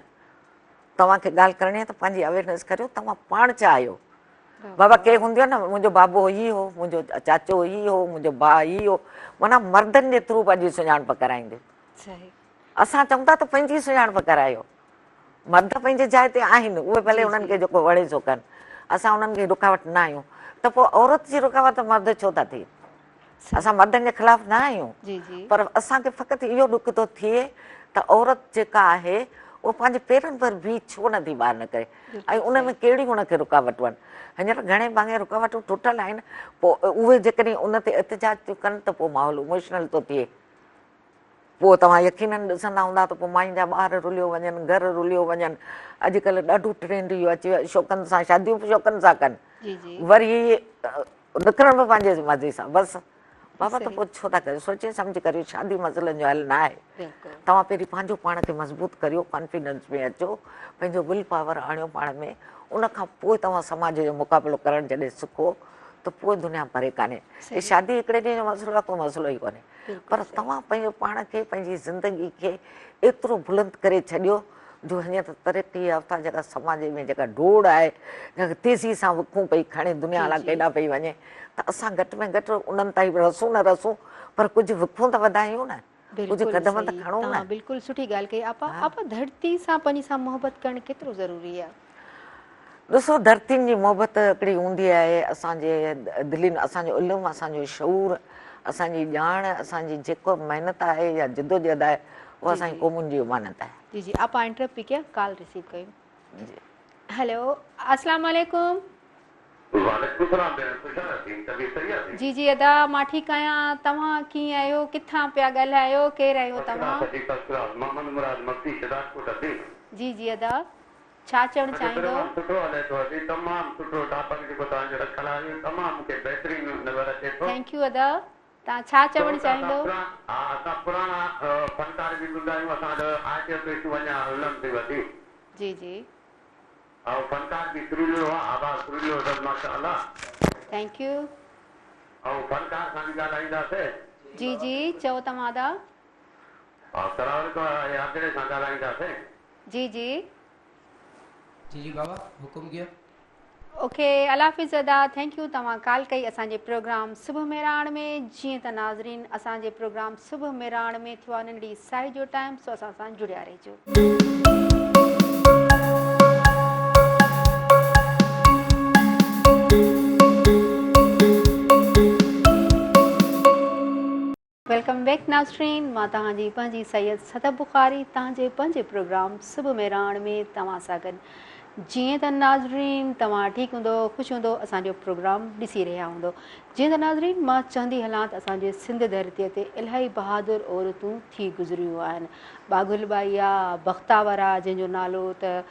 Speaker 2: तव्हांखे ॻाल्हि करणी आहे त पंहिंजी अवेयरनेस करियो, तव्हां पाण छा आहियो। बाबा के हूंदी आहे न, मुंहिंजो बाबो ही हो, मुंहिंजो चाचो ही हो, मुंहिंजो भाउ ही हो, माना मर्दनि जे थ्रू पंहिंजी सुञाणप कराईंदियूं। असां चऊं था त पंहिंजी सुञाणप करायो, मर्द पंहिंजे जाइ ते आहिनि, उहे भले उन्हनि खे जेको वणे सो कनि, असां उन्हनि खे रुकावट न आहियूं। त पोइ औरत जी रुकावट मर्द छो था थिए? असां मर्दनि जे ख़िलाफ़ न आहियूं,
Speaker 1: जी जी
Speaker 2: पर असांखे फ़क़ति इहो ॾुख थो थिए त औरत जेका आहे उहो पंहिंजे पेरनि पर बीह छो नथी ॿाहिरि न करे, ऐं उन में कहिड़ियूं उनखे रुकावटूं आहिनि। हींअर घणे भाङे रुकावटूं टुटल आहिनि, पोइ उहे जेकॾहिं उन ते एतिजाज थियूं कनि त पोइ माहौल इमोशनल थो थिए। पोइ तव्हां यकीननि ॾिसंदा हूंदा त पोइ मायुनि जा ॿार रुलियो वञनि, घर रुलियो वञनि। अॼुकल्ह ॾाढो ट्रेंड इहो अची वियो आहे, शौक़नि सां शादियूं बि शौक़नि सां कनि, वरी निकिरण बि पंहिंजे मर्ज़ी सां। बसि बाबा त पोइ छो था कयो, सोचे सम्झी करियो, शादी मसइलनि जो हल न आहे। तव्हां पहिरीं पंहिंजो पाण खे मज़बूत करियो, कॉन्फिडेंस में अचो, पंहिंजो विल पावर आणियो पाण में, उनखां पोइ तव्हां समाज जो मुक़ाबिलो करणु जॾहिं सिखो त पोइ दुनिया परे कान्हे। हे शादी हिकिड़े ॾींहं जो मसइलो आहे, को मसइलो ई कोन्हे, पर तव्हां पंहिंजो पाण खे, पंहिंजी ज़िंदगी खे एतिरो बुलंद करे छॾियो जो हीअं त तरक़ी याफ़्ता जेका समाज में जेका डोड़ आहे, जेका तेज़ी सां विखूं पई खणे, दुनिया अलाए केॾां पई वञे, त असां घटि में घटि उन्हनि ताईं रसूं न रसूं, पर कुझु विखूं त वधायूं न, कुझु कदम त खणूं न।
Speaker 1: बिल्कुलु सुठी ॻाल्हि कई। आपा धरती सां पंहिंजी सां मोहबत करणु केतिरो ज़रूरी आहे?
Speaker 2: ॾिसो, धरतियुनि जी मोहबत हिकिड़ी हूंदी आहे, असांजे दिलि, असांजो इल्मु, असांजो शऊर, असांजी ॼाण, असांजी जेको महिनत आहे या जिदोजहद आहे, उहा असांजी क़ौमुनि जी उमानत आहे।
Speaker 1: जी जी, आप इंटरप्ट किया, कॉल रिसीव कयूं। हेलो, अस्सलाम वालेकुम।
Speaker 4: वालेकुम सलाम भेण, ख़ुशहाल आहियो? तबीयत सही आहे?
Speaker 1: जी जी अदा, मां ठीकु आहियां, तव्हां कीअं आहियो, किथां पिया ॻाल्हायो, केरु आहियो तव्हां?
Speaker 4: मोहम्मद मुराद मक्की शदादकोट अदी।
Speaker 1: जी जी अदा, छा चवणु चाहींदो?
Speaker 4: सुठो हले थो अदी, तमामु सुठो टॉपिक जेको तव्हांजो रखियलु आहे, तमामु मूंखे बहितरीनु नज़र अचे थो।
Speaker 1: थैंक यू अदा, तव्हां छा चवणु चाहींदो?
Speaker 4: हा, असां पुराणा फनकार बि ॿुधा आहियूं, असांजो आहियो पेशू वञा उलम थी वधी।
Speaker 1: जी जी,
Speaker 4: ऐं फनकार बि सुरीलो आहे, आवाज़ सुरीलो अथसि माशाअल्लाह।
Speaker 1: Thank U.
Speaker 4: ऐं फनकार सां बि ॻाल्हाईंदासीं।
Speaker 1: जी जी, चओ तव्हां अदा।
Speaker 4: सरावर खां यादरे सां ॻाल्हाईंदासीं।
Speaker 1: जी जी
Speaker 3: जी जी बाबा, हुकुम कयो।
Speaker 1: ओके, अल्लाह हाफ़िज़ अदा, थैंक यू। तव्हां कॉल कई असांजे प्रोग्राम सुबुह मेराण में। जीअं त नाज़रीन, असांजे प्रोग्राम सुबुह मेराण में थियो आहे नंढड़ी साई जो टाइम, सो असां सां जुड़िया रहिजो। वेलकम बैक नाज़रीन, मां तव्हांजी पंहिंजी सैयद सदब बुखारी, तव्हांजे पंहिंजे प्रोग्राम सुबुह मेराण में तव्हां सां गॾु। जीअं त नाज़रीन तव्हां ठीकु हूंदो, ख़ुशि हूंदो, असांजो प्रोग्राम ॾिसी रहिया हूंदो। जीअं त नाज़रीन, मां चवंदी हलां त असांजे सिंध धरतीअ ते इलाही बहादुर औरतूं थी गुज़रियूं आहिनि। बागुल बाई आहे, बख़्तावर आहे, जंहिंजो नालो त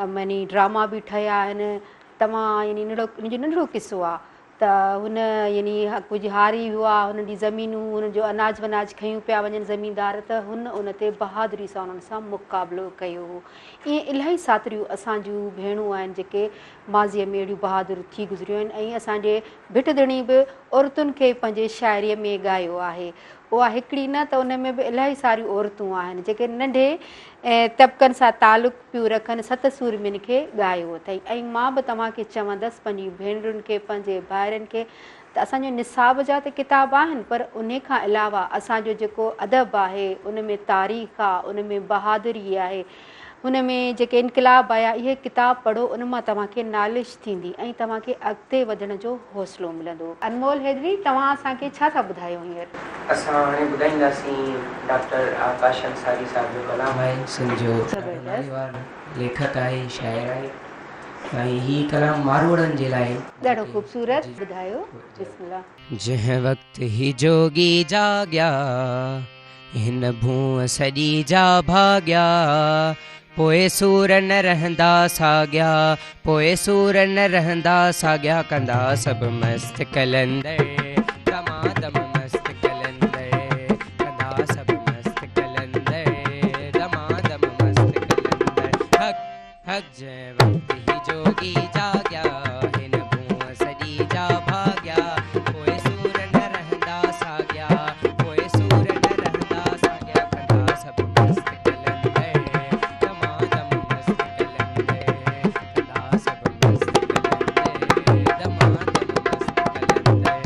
Speaker 1: मनी ड्रामा बि ठहिया आहिनि। तव्हां यानी मुंहिंजो नंढिड़ो किसो आहे त हुन यानी कुझु हारी हुआ, हुन जी ज़मीनूं, हुन जो अनाज वनाज खयूं पिया वञनि ज़मीनदार, त हुन ते बहादुरी सां उन्हनि सां मुक़ाबिलो कयो हो। ईअं इलाही साथरियूं असांजूं भेणूं आहिनि जेके माज़ीअ में अहिड़ियूं बहादुर थी गुज़रियूं आहिनि, ऐं असांजे भिटधणी बि औरतुनि खे पंहिंजे शाइरीअ में ॻायो आहे। उहा हिकिड़ी न त उन में बि इलाही सारियूं औरतूं आहिनि जेके नंढे तबिकनि सां तालुक़ पियूं रखनि, सत सूरमियुनि खे ॻायो अथई। ऐं मां बि तव्हांखे चवंदसि, पंहिंजी भेनरुनि खे, पंहिंजे भाइरनि खे, त असांजो निसाब जा त किताब आहिनि, पर उन खां अलावा असांजो जेको अदब आहे, उन में तारीख़ आहे, उन में बहादुरी आहे, हुन में जेके इनक़लाब आया, इहे किताब पढ़ो, उन मां तव्हांखे नॉलेज थींदी ऐं तव्हांखे अॻिते वधण जो हौसलो मिलंदो। अनमोल हैदरी, तव्हां असांखे छा था ॿुधायो हींअर?
Speaker 3: असां हाणे ॿुधाईंदासीं डॉक्टर आकाश अंसारी साहिब जो कलाम आहे, सिंध जो लेखक आहे, शाइर आहे, ऐं हीउ कलाम मारवाड़नि जे लाइ
Speaker 1: ॾाढो ख़ूबसूरत, ॿुधायो। बिस्मिल्लाह।
Speaker 5: जंहिं वक़्तु ही जोगी जाॻिया, हिन भूअ सॼी जा भाॻिया, पोइ सूर न रहंदा साॻिया, पोइ सूर न रहंदा साॻिया, कंदा सभु मस्त कलंदर, दमादम मस्त कलंदर, कंदा सभु मस्त कलंदर, दमादम मस्त कलंदर। हक हक जंहिं वक़्तु ही जोगी जाॻिया, हिन भूअ सॼी जा भाॻिया, पोइ सूर न रहंदा साॻिया, पोइ सूर न रहंदा साॻिया, कंदा सभु मस्त कलंदर, दमादम मस्त कलंदर, कंदा सभु मस्त कलंदर, दमादम मस्त कलंदर।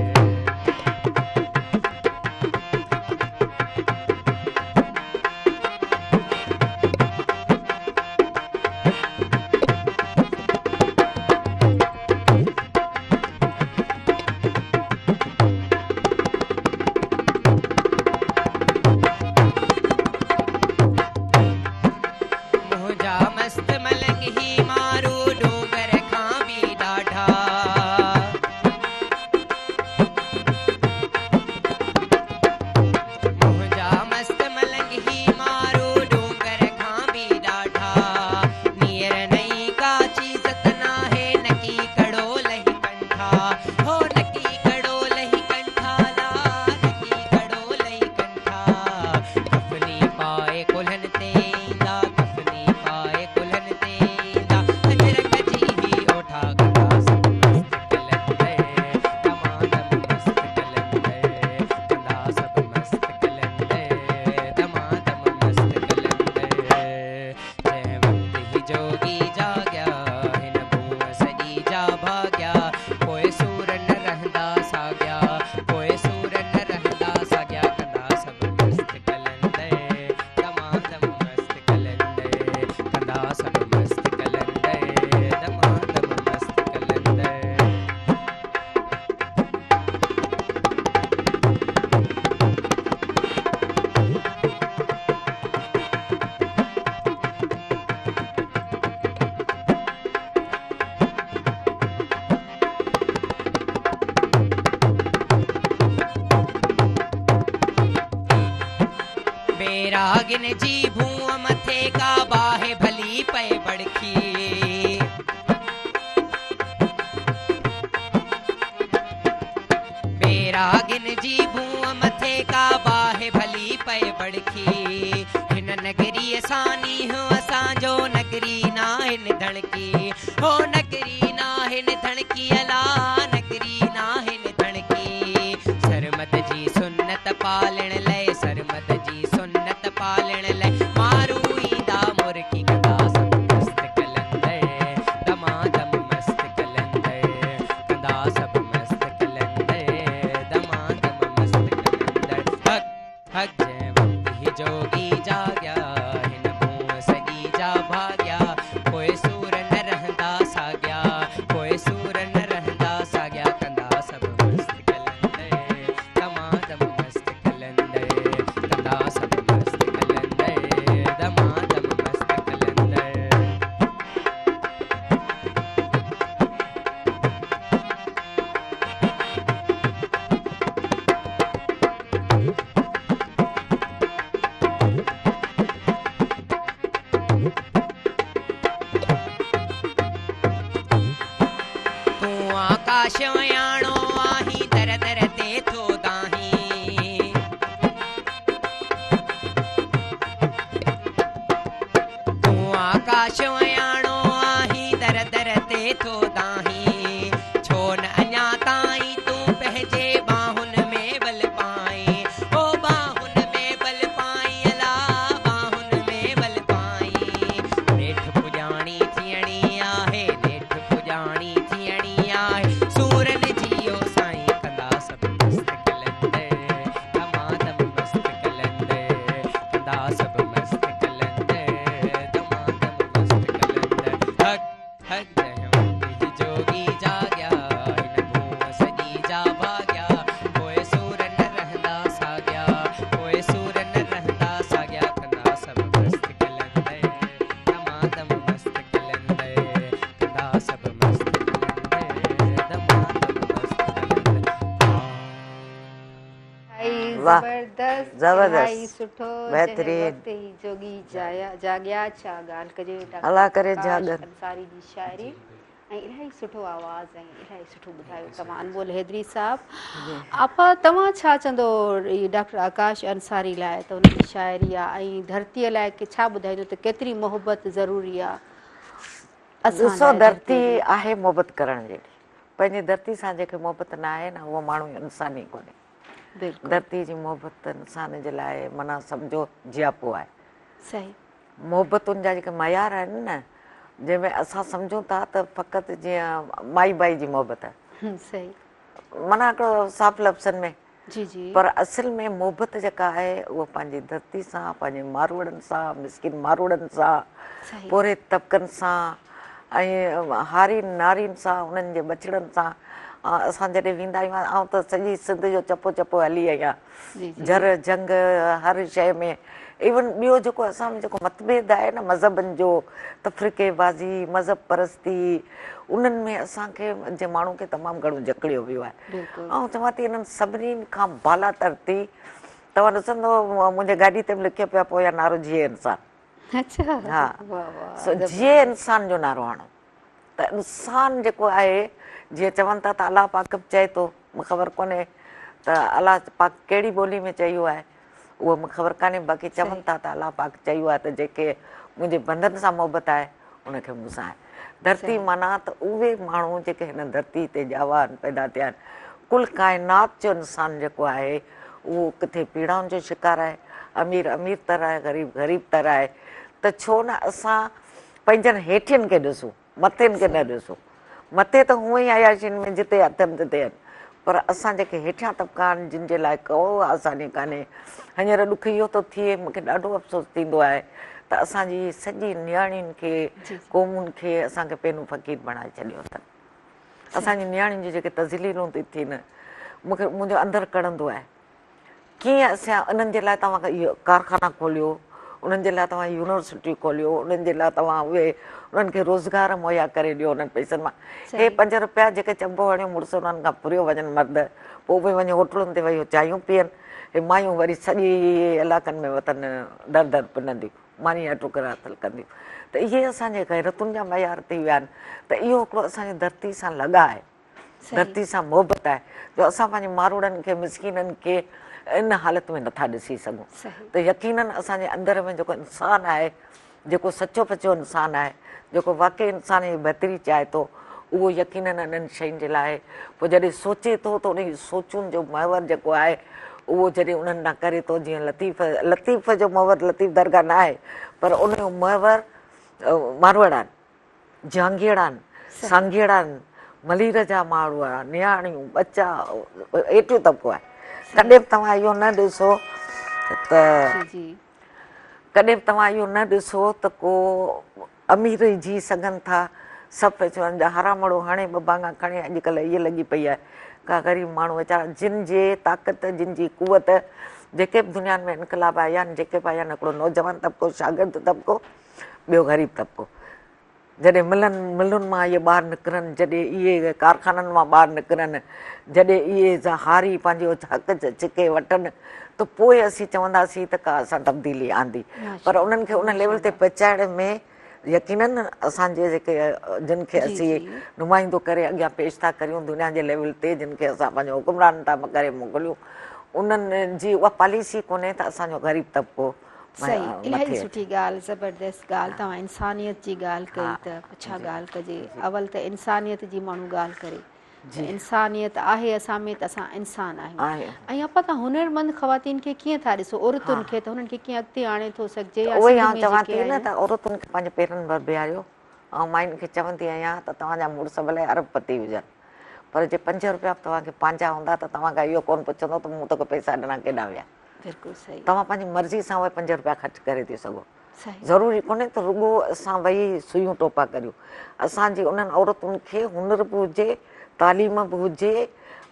Speaker 5: बेरागिन जी भूअ मथे का बाहे भली पए बड़खी बेरागिन जी भूअ मथे का बाहे भली पए बड़खी हिन नगरी सानी हो असांजो नगरी ना हिन धड़की हो नगरी ना हिन धड़की अला नगरी ना हिन धड़की सरमत जी सुन्नत पालण लय सरमत जी सुन्नत पालण लय मारू ईंदा मुर्की कंदा सब मस्त कलंदर दमादम मस्त कलंदर कंदा सब मस्त कलंदर दमादम मस्त कलंदर हक हक जय वक्त ही जोगी जाग्या हिन भूअ सॼी जा भाग्या कोई सूर न रहंदा साग्या कोई सूर न रहंदा साग्या कंदा सब मस्त कलंदर दमादम मस्त कलंदर कंदा सब मस्त कलंदर दमादम मस्त कलंदर तू आकाश वयाणो आही दर दर ते थो दाही तू आकाश वयाणो आही दर दर ते थो दाही छो न अञा ताईं तू पंहिंजे बाहुन में बल पाई ओ बाहुन में बल पाई अला बाहुन में बल पाई नेठ पुॼाणी थियणी आहे नेठ पुॼाणी थियणी आहे सूरन जियो साईं कंदा सब मस्त कलंदर दमादम मस्त कलंदर कंदा सब मस्त कलंदर दमादम मस्त कलंदर हक हक जय वक्त ही जोगी जाग्या हिन भूअ सॼी जा भाग्या कोई सूर न रहंदा साग्या कोई सूर न रहंदा साग्या कंदा सब मस्त कलंदर दमादम मस्त कलंदर कंदा सब मस्त कलंदर दमादम मस्त कलंदर
Speaker 1: इलाही
Speaker 2: वाह,
Speaker 1: ज़बरदस्त
Speaker 2: ज़बरदस्त,
Speaker 1: इलाही सुठो
Speaker 2: बहितरीन।
Speaker 1: जंहिं वक़्त ही जोगी जाग्या छा ॻाल्हि कजे डॉक्टर
Speaker 2: अल्लाह करे
Speaker 1: आकाश
Speaker 2: जाॻनि।
Speaker 1: अंसारी जी शाइरी ऐं इलाही सुठो आवाज़ ऐं इलाही सुठो ॿुधायो तव्हां अनमोल हैदरी साहब आपा तव्हां छा चवंदो ई डॉक्टर आकाश अंसारी लाइ त उनजी शाइरी आहे ऐं धरतीअ लाइ की छा ॿुधाईंदो त केतिरी मोहबत ज़रूरी आहे असां
Speaker 2: ॾिसो
Speaker 1: लाइ
Speaker 2: धरती
Speaker 1: जी।
Speaker 2: आहे मोहबत करण जहिड़ी पंहिंजी धरती सां जेके मोहबत न आहे न उहो माण्हू इंसान ई कोन्हे
Speaker 1: बिल्कुलु
Speaker 2: धरती जी मोहबत इंसान जे लाइ माना सम्झो जियापो आहे
Speaker 1: सही
Speaker 2: मोहबतुनि जा जेके मयार आहिनि न जंहिंमें असां सम्झूं था त फ़क़ति जीअं माई बाई जी मोहबत
Speaker 1: सही
Speaker 2: माना हिकिड़ो साफ़ लफ़्ज़नि में
Speaker 1: जी जी
Speaker 2: पर असल में मोहबत जेका आहे उहा पंहिंजी धरती सां पंहिंजे मारवड़नि सां मिसकिन मारवड़नि सां
Speaker 1: सही
Speaker 2: पोरे तबिकनि सां ऐं हारी नारियुनि सां उन्हनि जे बछड़नि सां असां जॾहिं वेंदा आहियूं ऐं त सॼी सिंध जो चपो चपो हली आई आहे
Speaker 1: जी जी
Speaker 2: जर जंग हर शइ में इवन ॿियो जेको असां में जेको मतभेद आहे न मज़हबनि जो तफ़रीक़ेबाज़ी मज़हब परस्ती उन्हनि में असांखे जे माण्हू खे तमामु घणो जकड़ियो वियो आहे
Speaker 1: बिल्कुलु
Speaker 2: ऐं चवां थी इन्हनि सभिनीनि खां बाला तरती तव्हां ॾिसंदो मुंहिंजे गाॾी ते बि लिखियो पियो पोयां नारो जिए इंसान
Speaker 1: अच्छा
Speaker 2: हा
Speaker 1: वाह वाह
Speaker 2: सो जिए इंसान जो नारो आणो त इंसान जेको आहे जीअं चवनि था त अलाह पाक बि चए थो मूंखे ख़बर कोन्हे त अलाह पाक कहिड़ी ॿोली में चयो आहे उहो मूंखे ख़बर कान्हे बाक़ी चवनि था त अलाह पाक चयो आहे त जेके मुंहिंजे बंधन सां मोहबत आहे उनखे मूंसां आहे धरती माना त उहे माण्हू जेके हिन धरती ते ॼावा आहिनि पैदा थिया आहिनि कुल काइनात जो इंसानु जेको आहे उहो किथे पीड़ाउनि जो शिकार आहे अमीर अमीर तर आहे ग़रीब ग़रीब तर आहे त छो न असां पंहिंजनि हेठियुनि खे ॾिसूं मथेनि खे न ॾिसूं मथे त हूअं ई आयाशियुनि में जिते अथनि तिते आहिनि पर असां जेके हेठियां तबिका आहिनि जिन जे लाइ को आसानी कान्हे हींअर ॾुख इहो थो थिए मूंखे ॾाढो अफ़सोसु थींदो आहे त असांजी सॼी नियाणियुनि खे क़ौमुनि खे असांखे पहिरियों फ़क़ीर बणाए छॾियो अथनि असांजी नियाणियुनि जी जेके तज़लीलूं थी थियनि मूंखे मुंहिंजो अंदरु कड़ंदो आहे कीअं असां उन्हनि जे लाइ तव्हां इहो कारखाना खोलियो उन्हनि जे लाइ तव्हां यूनिवर्सिटियूं खोलियो उन्हनि जे लाइ तव्हां उहे उन्हनि खे रोज़गार मुहैया करे ॾियो उन्हनि पैसनि मां हे 5 रुपया जेके चंबो हणियो मुड़ुस उन्हनि खां फुरियो वञनि मर्द पोइ उहे वञी होटलुनि ते वेही चांहियूं पीअनि हे मायूं वरी सॼी इलाइक़नि में वतन दर दर पिनंदियूं, मानी जा टुकड़ा अथल कंदियूं। त इहे असांजे गैरतुनि जा मयार थी विया आहिनि। त इहो हिकिड़ो असांजे धरती सां लॻा आहे, धरती सां मोहबत आहे, जो असां पंहिंजे मारूड़नि खे मिसकिननि खे इन हालत में नथा ॾिसी सघूं। त यकीननि असांजे अंदर में जेको इंसानु आहे, जेको सचो पचो इंसानु आहे, जेको वाक़ई इंसान जी बहितरी चाहे थो, उहो यकीननि इन्हनि शयुनि जे लाइ पोइ जॾहिं सोचे थो त उन सोचुनि जो महवर जेको आहे उहो जॾहिं उन्हनि न करे थो, जीअं लतीफ़ जो महवर लतीफ़ दरगाह न आहे, पर उन जो महवर मारवाड़ आहिनि, जहांगीर आहिनि, सांगीड़ आहिनि, मलीर जा माण्हू आहिनि, नियाणियूं बच्चा, एतिरो तबिको आहे। कॾहिं बि तव्हां इहो न ॾिसो त कॾहिं बि तव्हां इहो न ॾिसो त को अमीर जी सघनि था, सभु चवनि जा हरामड़ो हाणे ॿ बांगा खणे अॼुकल्ह इहा लॻी पई आहे, का ग़रीब माण्हू वीचारा जिन जे ताक़त, जिन जी कुवत, जेके बि दुनिया में इनकलाब आया आहिनि, जेके बि आया आहिनि, हिकिड़ो नौजवान तबिको, शागिर्द तबिको, ॿियो ग़रीब तबिको। जॾहिं मिलुनि मां इहे ॿार निकिरनि, जॾहिं इहे कारखाननि मां ॿार निकिरनि, जॾहिं इहे हारी पंहिंजो हक़ छिके वठनि, त पोइ असीं चवंदासीं त का असां तब्दीली आंदी। पर उन्हनि खे उन लेवल ते पहुचाइण में यकीननि असांजे जेके जिन खे असीं नुमाइंदो करे अॻियां पेश था करियूं दुनिया जे लेवल ते, जिन खे असां पंहिंजो हुकुमरान था करे मोकिलियूं, उन्हनि जी उहा पॉलिसी कोन्हे त असांजो ग़रीब तबिको।
Speaker 1: सही, इलाही सुठी ॻाल्हि, ज़बरदस्त ॻाल्हि। तव्हां इंसानियत जी ॻाल्हि कई त पुछा ॻाल्हि कजे, अवल त इंसानियत जी माण्हू ॻाल्हि करे, त इंसानियत आहे असां में त असां इंसान आहियूं। ऐं आपा तव्हां हुनरमंद ख़वातीन खे कीअं था ॾिसो, औरतुनि खे, त हुननि खे कीअं अॻिते आणे थो सघिजे?
Speaker 2: उहो ई आउं चवां थी न त औरतुनि खे पंहिंजे पेरनि भर बीहारियो। ऐं मां हिन खे चवंदी आहियां त तव्हांजा मुड़ुस भले अरबपति हुजनि, पर जे 5 रुपया तव्हांखे पंहिंजा हूंदा त तव्हांखां इहो कोन पुछंदो त मूं तोखे पैसा ॾिना केॾा विया।
Speaker 1: बिल्कुलु सही।
Speaker 2: तव्हां पंहिंजी मर्ज़ी सां उहे 5 रुपया ख़र्च करे थी सघो। ज़रूरी कोन्हे त रुॻो असां वेही सुयूं टोपा करियूं। असांजी उन्हनि औरतुनि खे हुनर बि हुजे, तालीम बि हुजे,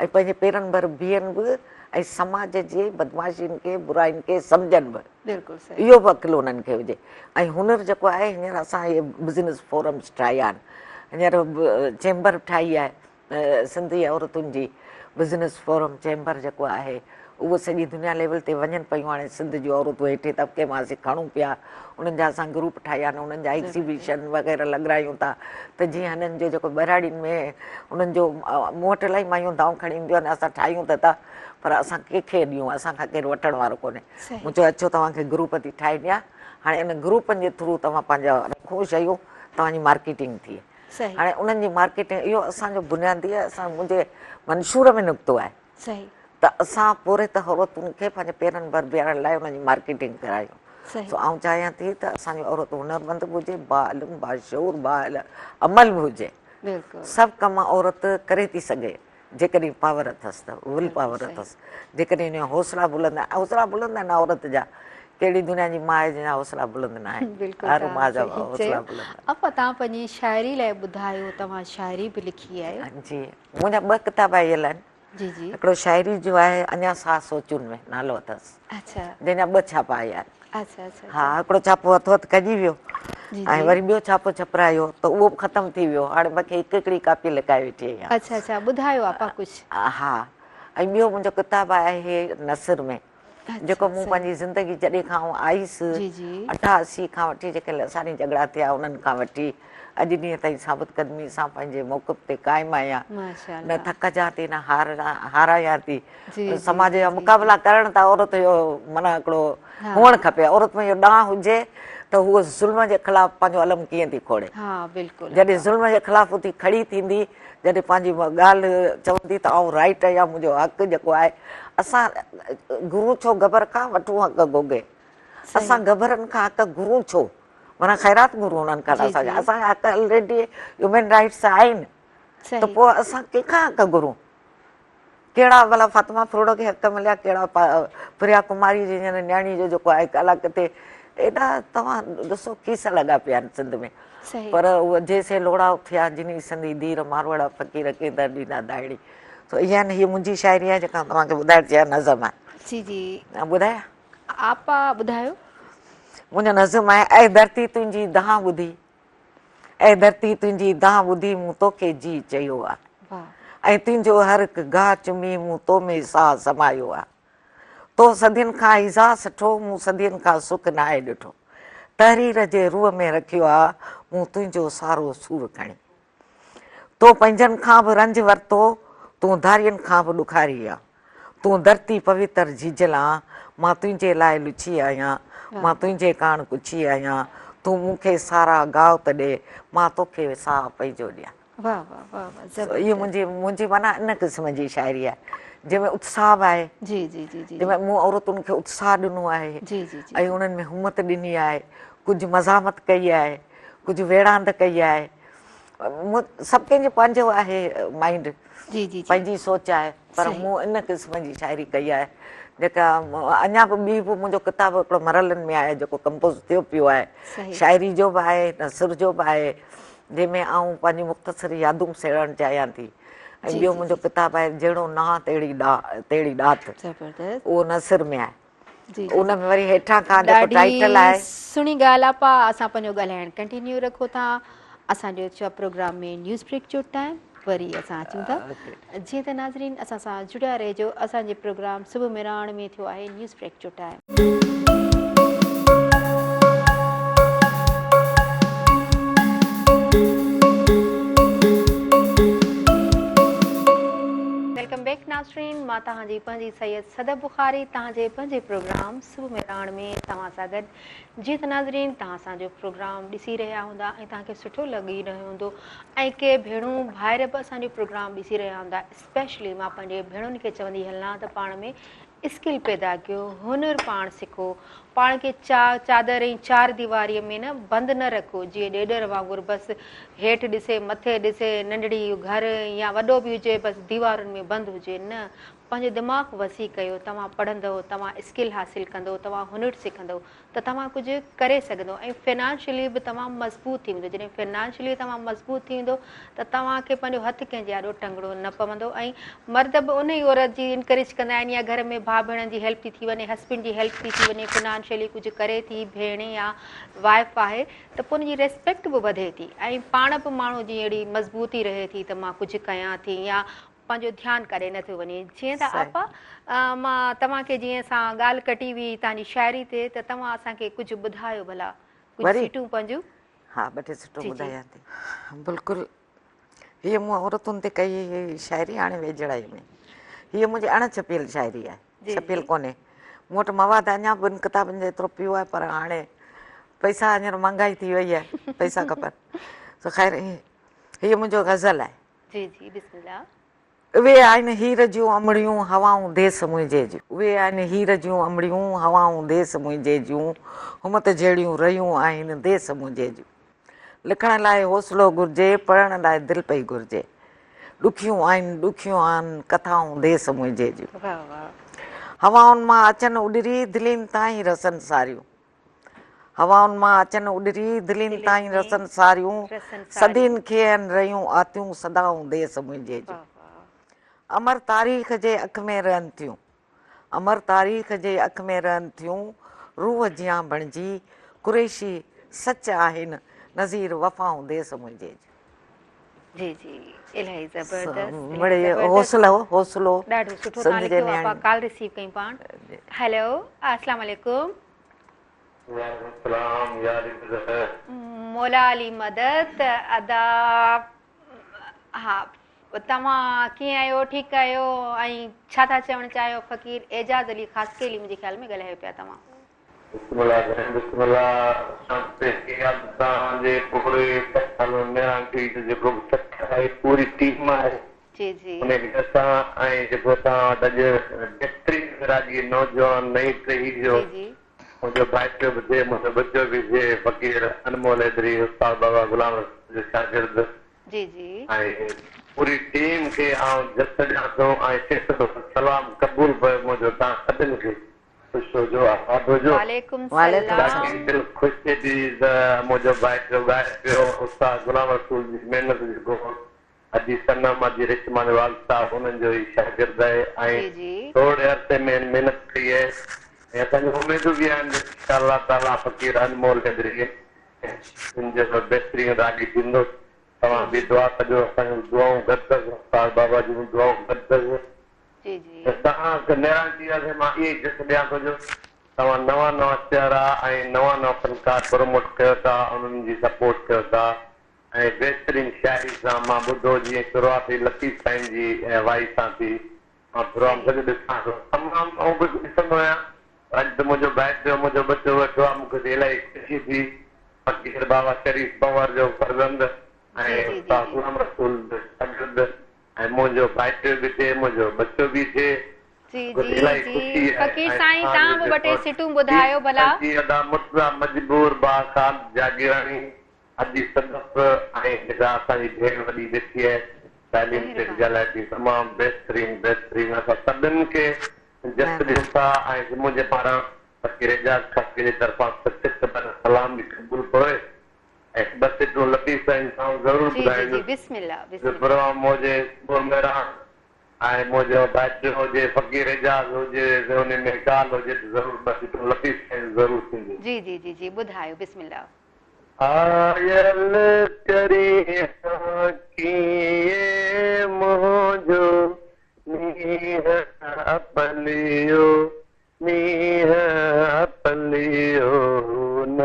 Speaker 2: ऐं पंहिंजे पेरनि भर बीहनि बि, ऐं समाज जे बदमाशियुनि खे, बुराइनि खे सम्झनि बि।
Speaker 1: बिल्कुलु सही।
Speaker 2: इहो बि अकिलो उन्हनि खे हुजे। ऐं हुनर जेको आहे, हींअर असां इहे बिज़नेस फोरम्स ठाहिया आहिनि, हींअर चेंबर ठाही आहे सिंधी औरतुनि जी, बिज़नेस फोरम चेंबर जेको आहे उहो सॼी दुनिया लेवल ते वञनि पियूं। हाणे सिंध जूं औरतूं हेठे तबिके मां असीं खणूं पिया, उन्हनि जा असां ग्रुप ठाहिया आहिनि, उन्हनि जा एग्ज़िबिशन वग़ैरह लॻारायूं था, त जीअं हिननि जो जेको बहिराड़ियुनि में उन्हनि जो मूं वटि इलाही मायूं दाऊं खणी ईंदियूं आहिनि, असां ठाहियूं त था, पर असां कंहिंखे ॾियूं, असांखां केरु वठण वारो कोन्हे। मूं चयो अचो तव्हांखे ग्रुप थी ठाहे ॾियां, हाणे इन ग्रुपनि जे थ्रू तव्हां पंहिंजा रखो शयूं, तव्हांजी मार्केटिंग थिए। हाणे उन्हनि जी मार्केटिंग, इहो असांजो बुनियादी आहे, असां मुंहिंजे मंशूर में निकितो आहे त असां पूरे त औरतुनि खे पंहिंजे पेरनि भर बीहारण लाइ उन्हनि जी मार्केटिंग करायूं। सो आउं चाहियां थी त असांजी औरत हुनरमंद बि हुजे, बाइल्म, बाशऊर, अमल बि हुजे। सभु कम औरत करे थी सघे जेकॾहिं पावर अथसि त, विल पावर अथसि, जेकॾहिं हिन हौसला बुलंद आहे। हौसला बुलंद आहिनि औरत जा, कहिड़ी दुनिया जी माउ जंहिंजा हौसला बुलंद न आहिनि, हर माउ जा हौसला बुलंद।
Speaker 1: अपा तव्हां पंहिंजी शाइरी लाइ ॿुधायो, तव्हां शाइरी बि लिखी आहे?
Speaker 2: जी, मुंहिंजा 2 किताब आयल आहिनि। हिकिड़ो शाइरी जो आहे, अञा साह सोचुनि में नालो अथसि, जंहिंजा 2 छापा आया आहिनि। हा, हिकिड़ो छापो हथोहथ कढी वियो, ऐं वरी ॿियो छापो छपरायो, त उहो बि ख़तमु थी वियो। हाणे मूंखे हिकड़ी कापी लिकाए वेठी आहियां।
Speaker 1: अच्छा, ॿुधायो आपा कुझु।
Speaker 2: हा, ऐं ॿियो मुंहिंजो किताबु आहे नसर में, जेको मूं पंहिंजी ज़िंदगी जॾहिं खां आईसि, 88 खां वठी जेके लसानी झगड़ा थिया उन्हनि खां वठी अॼु ॾींहं ताईं साबित क़दमी सां पंहिंजे मौक़िफ़ ते क़ाइमु आहियां। न थकजां थी, न हारायां थी। समाज जा मुक़ाबिला करण त औरत जो माना हिकिड़ो हुअणु खपे। औरत में इहो ॾांहुं हुजे त उहो ज़ुल्म जे ख़िलाफ़ पंहिंजो अलम कीअं थी खोड़े। जॾहिं ज़ुल्म जे ख़िलाफ़ उथी खड़ी थींदी, जॾहिं पंहिंजी ॻाल्हि चवंदी त आउं राइट आहियां, मुंहिंजो हक़ु जेको आहे। असां गुरू छो गबर खां वठूं हक़ गोगे, असां गबरनि खां हक़ घुरूं छो, माना ख़ैरात घुरूं उन्हनि खां। असांजा हक़ ऑलरेडी ह्यूमन राइट्स आहिनि, त पोइ असां कंहिंखां हक़ घुरूं? कहिड़ा भला फातिमा फ्रूड खे हक़ मिलिया, कहिड़ा प्रिया कुमारी जी न्याणी जो जेको आहे कला किथे, एॾा तव्हां ॾिसो कीस लॻा पिया आहिनि सिंध में। पर उहे जैसे लोड़ा थिया जिनी सिंधी धीर मारवाड़ा फ़क़ीर के दर ॾींदा दाहिड़ी। सो इहा हीअ मुंहिंजी शाइरी आहे जेका तव्हांखे ॿुधाइण चाहियां, नज़म आहे। ॿुधायां?
Speaker 1: आपा ॿुधायो।
Speaker 2: मुंहिंजो नज़म आहे, ऐं धरती तुंहिंजी दहां ॿुधी, ऐं धरती तुंहिंजी दहां ॿुधी मूं तोखे जी चयो आहे, ऐं तुंहिंजो हर हिकु गाह चुमी मूं तो में साह समायो आहे। तो सदियुनि खां इज़ा सुठो मूं सदियुनि खां सुख न आहे ॾिठो, तहरीर जे रूह में रखियो आहे मूं तुंहिंजो सारो सूर खणी, तो पंहिंजनि खां बि रंज वरितो तूं धारियुनि खां बि ॾुखारी आहे, तूं धरती पवित्र झीजल आहे, मां तुंहिंजे लाइ लुची आहियां, मां तुंहिंजे काण कुछी आहियां, तूं मूंखे सारा गाव त ॾे, मां तोखे साह पंहिंजो ॾियां।
Speaker 1: वाह वाह वाह वाह,
Speaker 2: इहो मुंहिंजी माना इन क़िस्म जी शाइरी आहे जंहिंमें उत्साह बि आहे,
Speaker 1: जी जी जी जी,
Speaker 2: जंहिंमें मूं औरतुनि खे उत्साह ॾिनो आहे
Speaker 1: जी जी जी,
Speaker 2: ऐं उन्हनि में हिमत ॾिनी आहे, कुझु मज़ामत कई आहे, कुझु वेड़ांद कई आहे, सभु कंहिंजो पंहिंजो आहे माइंड,
Speaker 1: जी जी,
Speaker 2: पंहिंजी सोच आहे, पर मूं इन क़िस्म जी शाइरी कई आहे जेका अञा बि ॿी बि मुंहिंजो किताबु हिकिड़ो मरलनि में आहे जेको कंपोज़ थियो पियो आहे, शाइरी जो बि आहे नसर जो बि आहे, जंहिंमें आऊं पंहिंजी मुख़्तसर यादूं सेड़णु चाहियां थी, ऐं ॿियो मुंहिंजो किताबु आहे जहिड़ो ना तेड़ी ॾात, उहो नसर में आहे, उन में वरी हेठां खां जेको टाइटल आहे।
Speaker 1: सुहिणी ॻाल्हि आहे पा, असां पंहिंजो ॻाल्हाइणु कंटिन्यू रखो था, असांजो छा प्रोग्राम में न्यूज़ ब्रेक जो टाइम वरी असां अचूं था, जीअं त नाज़रीन असां सां जुड़िया रहिजो, असांजे प्रोग्राम सुबुह मेराण में थियो आहे न्यूज़ ब्रेक जो टाइम। वेलकम बैक नाज़रीन, मां तव्हांजी पंहिंजी सैयद सदब बुखारी, तव्हांजे पंहिंजे प्रोग्राम सुबुह मेराण में तव्हां सां गॾु। जीअं त नाज़रीन तव्हां असांजो प्रोग्राम ॾिसी रहिया हूंदा ऐं तव्हांखे सुठो लॻी रहियो हूंदो, ऐं के भेणूं भाइर बि असांजो प्रोग्राम ॾिसी रहिया हूंदा, स्पेशली मां पंहिंजे भेणुनि खे चवंदी हलां त पाण में स्किल पैदा कयो, हुनर पाण सिखो, पाण खे चादर ऐं चार दीवारीअ में न बंदि न रखो, जीअं ॾेॾर वांगुरु बसि हेठि ॾिसे मथे ॾिसे, नंढड़ी घर या वॾो बि हुजे बसि दीवारुनि में बंदि हुजे, न पंहिंजो दिमाग़ु वसी कयो, तव्हां पढ़ंदव, तव्हां स्किल हासिलु कंदव, तव्हां हुनर सिखंदव त तव्हां कुझु करे सघंदव, ऐं फाइनेंशियली बि तव्हां मज़बूत थी वेंदो, जॾहिं फाइनेंशियली तव्हां मज़बूत थी वेंदो त तव्हांखे पंहिंजो हथु कंहिंजे आॾो टंगड़ो न पवंदो, ऐं मर्द बि उन ई औरत जी इनकरेज कंदा आहिनि, या घर में भाउ भेणनि जी हेल्प थी वञे, हस्बैंड जी हेल्प थी वञे, फाइनेंशियली कुझु करे थी, भेण या वाइफ आहे त पोइ उनजी रेस्पेक्ट बि वधे थी, ऐं पाण बि माण्हू जी अहिड़ी मज़बूती रहे थी त मां कुझु कयां थी या पंहिंजो ध्यानु काॾे नथो वञे। जीअं त आपा मां तव्हांखे जीअं असां ॻाल्हि कटी हुई तव्हांजी शाइरी ते, त तव्हां असांखे कुझु ॿुधायो भला, कुझु सीटूं पंहिंजूं।
Speaker 2: हा ॿ टे सीटूं ॿुधायां थी, बिल्कुलु हीअ मूं औरतुनि ते कई शाइरी हाणे वेझड़ाई में, हीअ मुंहिंजी अणछपियल शाइरी आहे, छपियल कोन्हे, मूं वटि मवाद अञा ॿिनि किताबनि जेतिरो पियो आहे, पर हाणे पैसा हींअर महांगाई थी वई आहे, पैसा खपनि, त ख़ैर हीअ मुंहिंजो गज़ल आहे।
Speaker 1: जी जी बिस्मिल्लाह।
Speaker 2: उहे आहिनि हीर जूं अमड़ियूं हवाऊं देस मुंहिंजे जूं, उहे आहिनि हीर जूं अमड़ियूं हवाऊं देस मुंहिंजे जूं, हुमत जहिड़ियूं रहियूं आहिनि देस मुंहिंजे जूं, लिखण लाइ हौसलो घुरिजे, पढ़ण लाइ दिलि पई घुरिजे, ॾुखियूं आहिनि कथाऊं देस मुंहिंजे जूं, हवाउनि मां अचनि उॾरी दिलियुनि ताईं रसनि सारियूं, हवाउनि मां अचनि उॾरी दिलियुनि ताईं रसनि सारियूं, सदियुनि खे आहिनि रहियूं आतियूं सदाऊं देस मुंहिंजे जूं, अमर तारीख़ जे अख में रहनि थियूं, अमर तारीख़ जे अख में रहनि थियूं, रूह जियां बणिजी कुरैशी सच आहिनि नज़ीर वफ़ाऊं देस मुंहिंजे जूं।
Speaker 1: जी जी इलाही ज़बरदस्त,
Speaker 2: बड़े हौसलो
Speaker 1: ॾाढो सुठो तव्हां लिखियो आहे, कॉल रिसीव कई पाण। हेलो अस्सलाम वालेकुम। मौला अली मदद अदा। हा तव्हां कीअं आहियो, ठीकु आहियो, ऐं छा था चवणु चाहियो? फ़क़ीर एजाज़ अली ख़ासकेली मुंहिंजे ख़्याल में ॻाल्हायो पिया तव्हां।
Speaker 4: पूरी टीम आहे
Speaker 1: जी जी
Speaker 4: नौजवान नई टही जो मुंहिंजो भाइटियो बि थिए, मुंहिंजो बच्चो बि थिए, फ़क़ीर अनमोल हैदरी, उस्ताद बाबा गुलाम जो शागिर्द,
Speaker 1: जी जी
Speaker 4: ऐं पूरी टीम खे आउं जस ॾियां थो ऐं सलाम क़बूल पियो मुंहिंजो तव्हां सभिनि खे ख़ुशि हुजो, आबाद हुजो।
Speaker 1: वालेकुम सलाम।
Speaker 4: दिलि ख़ुशि थिए थी त मुंहिंजो भाइटियो ॻाए पियो, उस्ताद गुलाम रसूल जी महिनत जेको अॼु सनम अॼु रिश्मा वाल साहब उन्हनि जो ई शागिर्द आहे, ऐं थोरे अरसे में महिनत कई आहे, ऐं असांजूं उमेदूं बि आहिनि इंशाअल्लाह ताला फ़क़ीर अनमोल हैदरी बहितरीन राॻी थींदो। तव्हां बि दुआ कजो, असांजूं दुआऊं गॾु उस्ताद बाबा जूं दुआऊं गॾु
Speaker 1: जी जी
Speaker 4: तव्हां निराश थी वियासीं। मां इहे जिस ॾियां कुझु तव्हां नवां नवां चेहरा ऐं नवां नवां फनकार प्रमोट कयो था, उन्हनि जी सपोर्ट कयो था ऐं बहितरीन शाइरी सां मां ॿुधो जीअं शुरूआती लतीफ़ साईं जी वाई सां थी। मां प्रोग्राम सॼो ॾिसां थो तमामु, ऐं बि ॾिसंदो आहियां। अॼु त मुंहिंजो बैट जो मुंहिंजो बचो वेठो आहे, मूंखे इलाही ख़ुशी थी। फ़कीर बाबा शरीफ़ पवार जो फर्ज़ंद ऐं उस्ताद गुलाम रसूल शागिर्द ऐं मुंहिंजो भाइटियो बि थिए, मुंहिंजो बच्चो बि थिए।
Speaker 1: जी जी जी फ़कीर साईं तव्हां बि ॿ टे सिटूं ॿुधायो भला।
Speaker 4: जी अदा मुर्तज़ा मजबूर बाखाद जागीरानी अॼु सदफ ऐं जेका असांजी भेण वॾी ॾिठी आहे तालीम ते ॻाल्हाए थी, तमामु बहितरीन बहितरीन। असां सभिनि खे जस ॾियूं था ऐं मुंहिंजे पारां फ़कीर एजाज़ ख़ाकी जे तरफ़ां सलाम बि क़बूल पवे ऐं ॿ सिटूं लतीफ़ साईं सां ज़रूरु ॿुधाईंदुसि। प्रोग्राम हुजे मेहरान ऐं मुंहिंजो भाइटियो हुजे फ़कीर एजाज़ हुजे, उन में ॻाल्हि हुजे त ज़रूरु ॿ सिटूं लतीफ़ साईं ज़रूरु थींदी।
Speaker 1: जी जी जी जी ॿुधायो बिस्मिल्लाह।
Speaker 4: आयल करी कीए मुझो मीह अपलियो मीह अपलियो न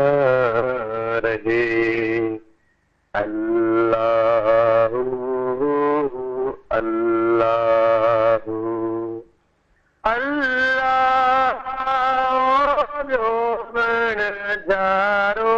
Speaker 4: रहे। अल्लाहु अल्लाहु अल्लाह जो बण जारो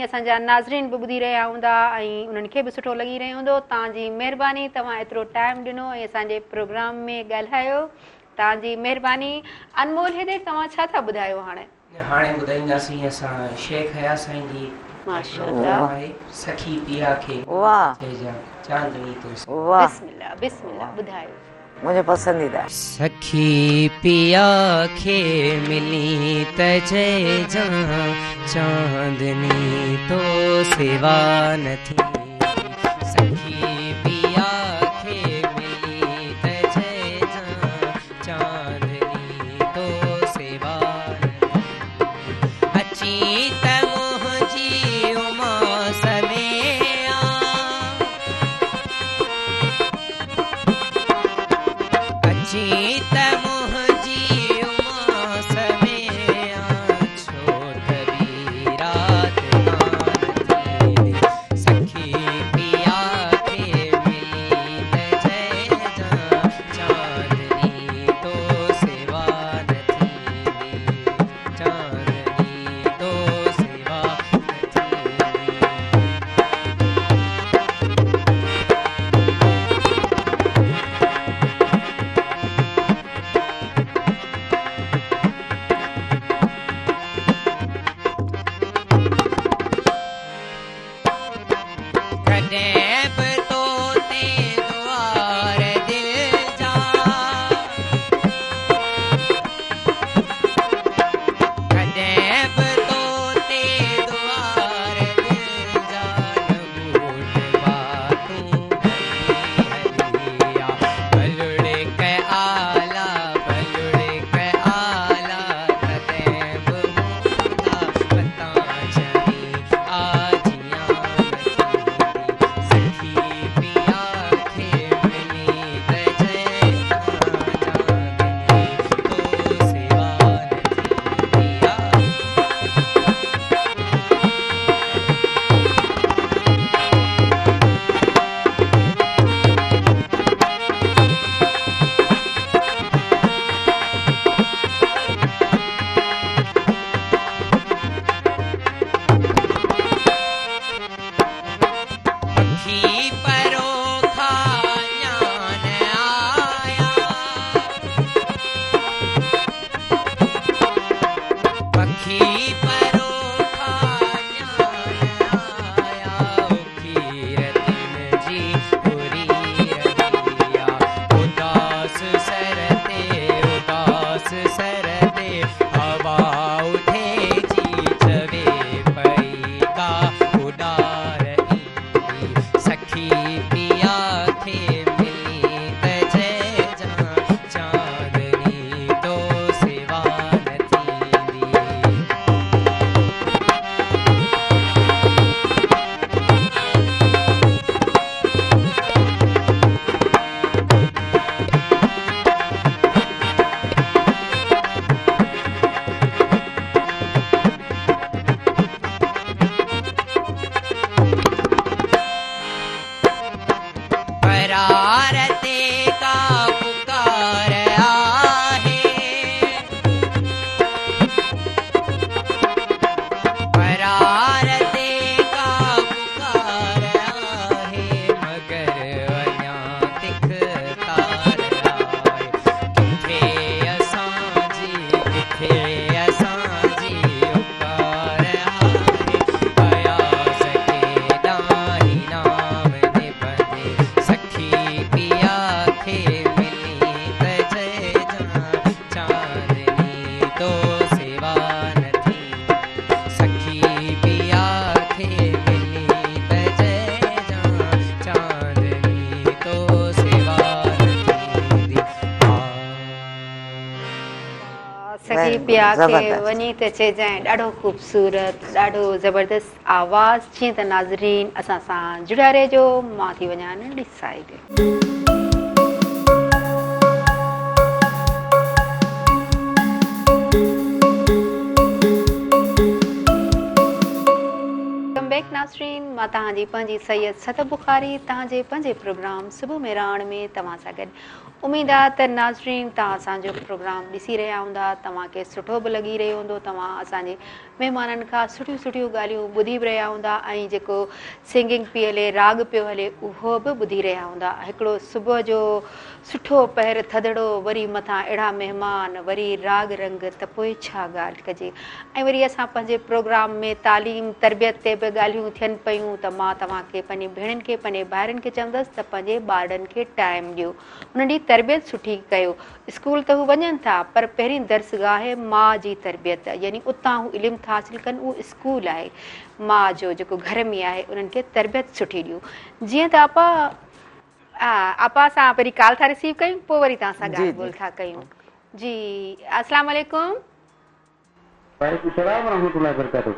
Speaker 1: असांजा नाज़रीन बि ॿुधी रहिया हूंदा ऐं उन्हनि खे बि सुठो लॻी रहियो हूंदो। तव्हांजी महिरबानी, तव्हां एतिरो टाइम ॾिनो ऐं असांजे प्रोग्राम में ॻाल्हायो, तव्हांजी महिरबानी। अनमोल हेॾे तव्हां छा था ॿुधायो हाणे?
Speaker 3: हाणे ॿुधाईंदासीं असां शेख हया साईं जी माशाअल्लाह सखी पिया खे चांदनी तो।
Speaker 1: वाह बिस्मिल्लाह बिस्मिल्लाह ॿुधायो।
Speaker 2: मुझे पसंदीदा।
Speaker 5: सखी पिया खे मिली त चइजां चांदनी तो सेवा न थी। सखी पिया खे मिली त चइजां चांदनी तो सेवा न थी। अची त मुंहिंजी उमास में त मुंहिंजी उमास में छो तरी रात कान थी। सखी कॾहिं बि तो ते द्वार दिल जा कॾहिं बि तो ते द्वार दिल जा न ॿुधबा तूं हलिया बलुड़ के आला कॾहिं बि मूंदा पता चली आजियां सखी पिया खे मिली त जय तो सेवा पखी परोखा ஞான आया पखी परोखा ஞான आया कीरतन जी पूरी रहिया उदास सरते हवा उठे जी चवे पई का उडार सखी पिया खे मिली त जय चांदनी तो सेवा न थींदी परारते का पुकार आहे परारते का पुकार आहे मगर अञा तिख तार आहे किथे असांजी उकार आहे अयास के ॾाही नाम निभंदे सखी पिया खे मिली त जय चांदनी तो सेवा न थी सखी पिया खे मिली त जय चांदनी तो सेवा न थींदी
Speaker 1: सखी पिया खे
Speaker 2: ज़बरदस्त।
Speaker 1: वञी त चइजांइ ॾाढो ख़ूबसूरत ॾाढो ज़बरदस्त आवाज़ जीअं त नाज़रीन असां सां जुड़िया रहिजो मां थी वञा नंढी साइड वेलकम बैक नाज़रीन मां तव्हांजी पंहिंजी सैयद सदब बुखारी तव्हांजे पंहिंजे प्रोग्राम सुबुह में राण में तव्हां सां गॾु उमेद आहे त नाज़रीन तव्हां असांजो प्रोग्राम ॾिसी रहिया हूंदा तव्हांखे सुठो बि लॻी रहियो हूंदो तव्हां असांजे महिमाननि खां सुठियूं सुठियूं ॻाल्हियूं ॿुधी बि रहिया हूंदा ऐं जेको सिंगिंग पियो हले राग पियो हले उहो बि ॿुधी रहिया हूंदा हिकिड़ो सुबुह जो सुठो पहर थधड़ो वरी मथां अहिड़ा महिमान वरी राग रंग त पोइ छा ॻाल्हि कजे ऐं वरी असां पंहिंजे प्रोग्राम में तालीम तरबियत ते बि ॻाल्हियूं थियनि पियूं त मां तव्हांखे पंहिंजी भेणनि खे पंहिंजे भाइरनि खे चवंदसि त पंहिंजे ॿारनि खे टाइम ॾियो उन्हनि जी तरबियत सुठी कयो स्कूल त हू वञनि था पर पहिरीं दर्सगाह आहे माउ जी तरबियत यानी उतां हू इल्मु था हासिलु कनि उहो स्कूल आहे माउ जो जेको घर में आहे उन्हनि खे तरबियत सुठी ॾियो जीअं त आपा सां पहिरीं कॉल था रिसीव कयूं पोइ वरी तव्हां सां ॻाल्हि ॿोल था कयूं जी अस्सलाम वालेकुम
Speaker 4: वालेकुम सलाम रहमतुल्लाहि वबरकातुहू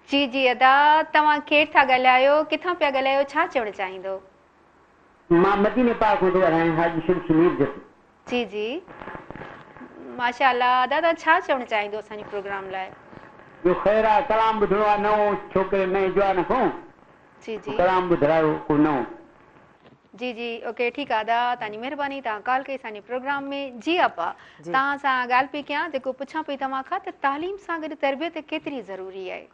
Speaker 1: जी जी अदा तव्हां केरु था ॻाल्हायो किथां पिया ॻाल्हायो छा चवणु चाहींदो
Speaker 4: मां मदीने पाक में थो ॻाल्हायां हाजी शमशमीर जसी
Speaker 1: जी जी माशाअल्लाह दादा छा चवणु चाहींदो असांजे प्रोग्राम लाइ
Speaker 4: जो ख़ैर आहे कलाम ॿुधणो आहे नओं छोकिरे नए जवान खां
Speaker 1: जी जी
Speaker 4: कलाम ॿुधायो को नओं
Speaker 1: जी जी ओके ठीकु आहे दादा तव्हांजी महिरबानी तव्हां कॉल कई असांजे प्रोग्राम में जी अपा तव्हां सां ॻाल्हि पई कयां जेको पुछां पई तव्हां खां त तालीम सां गॾु तरबियत केतिरी ज़रूरी आहे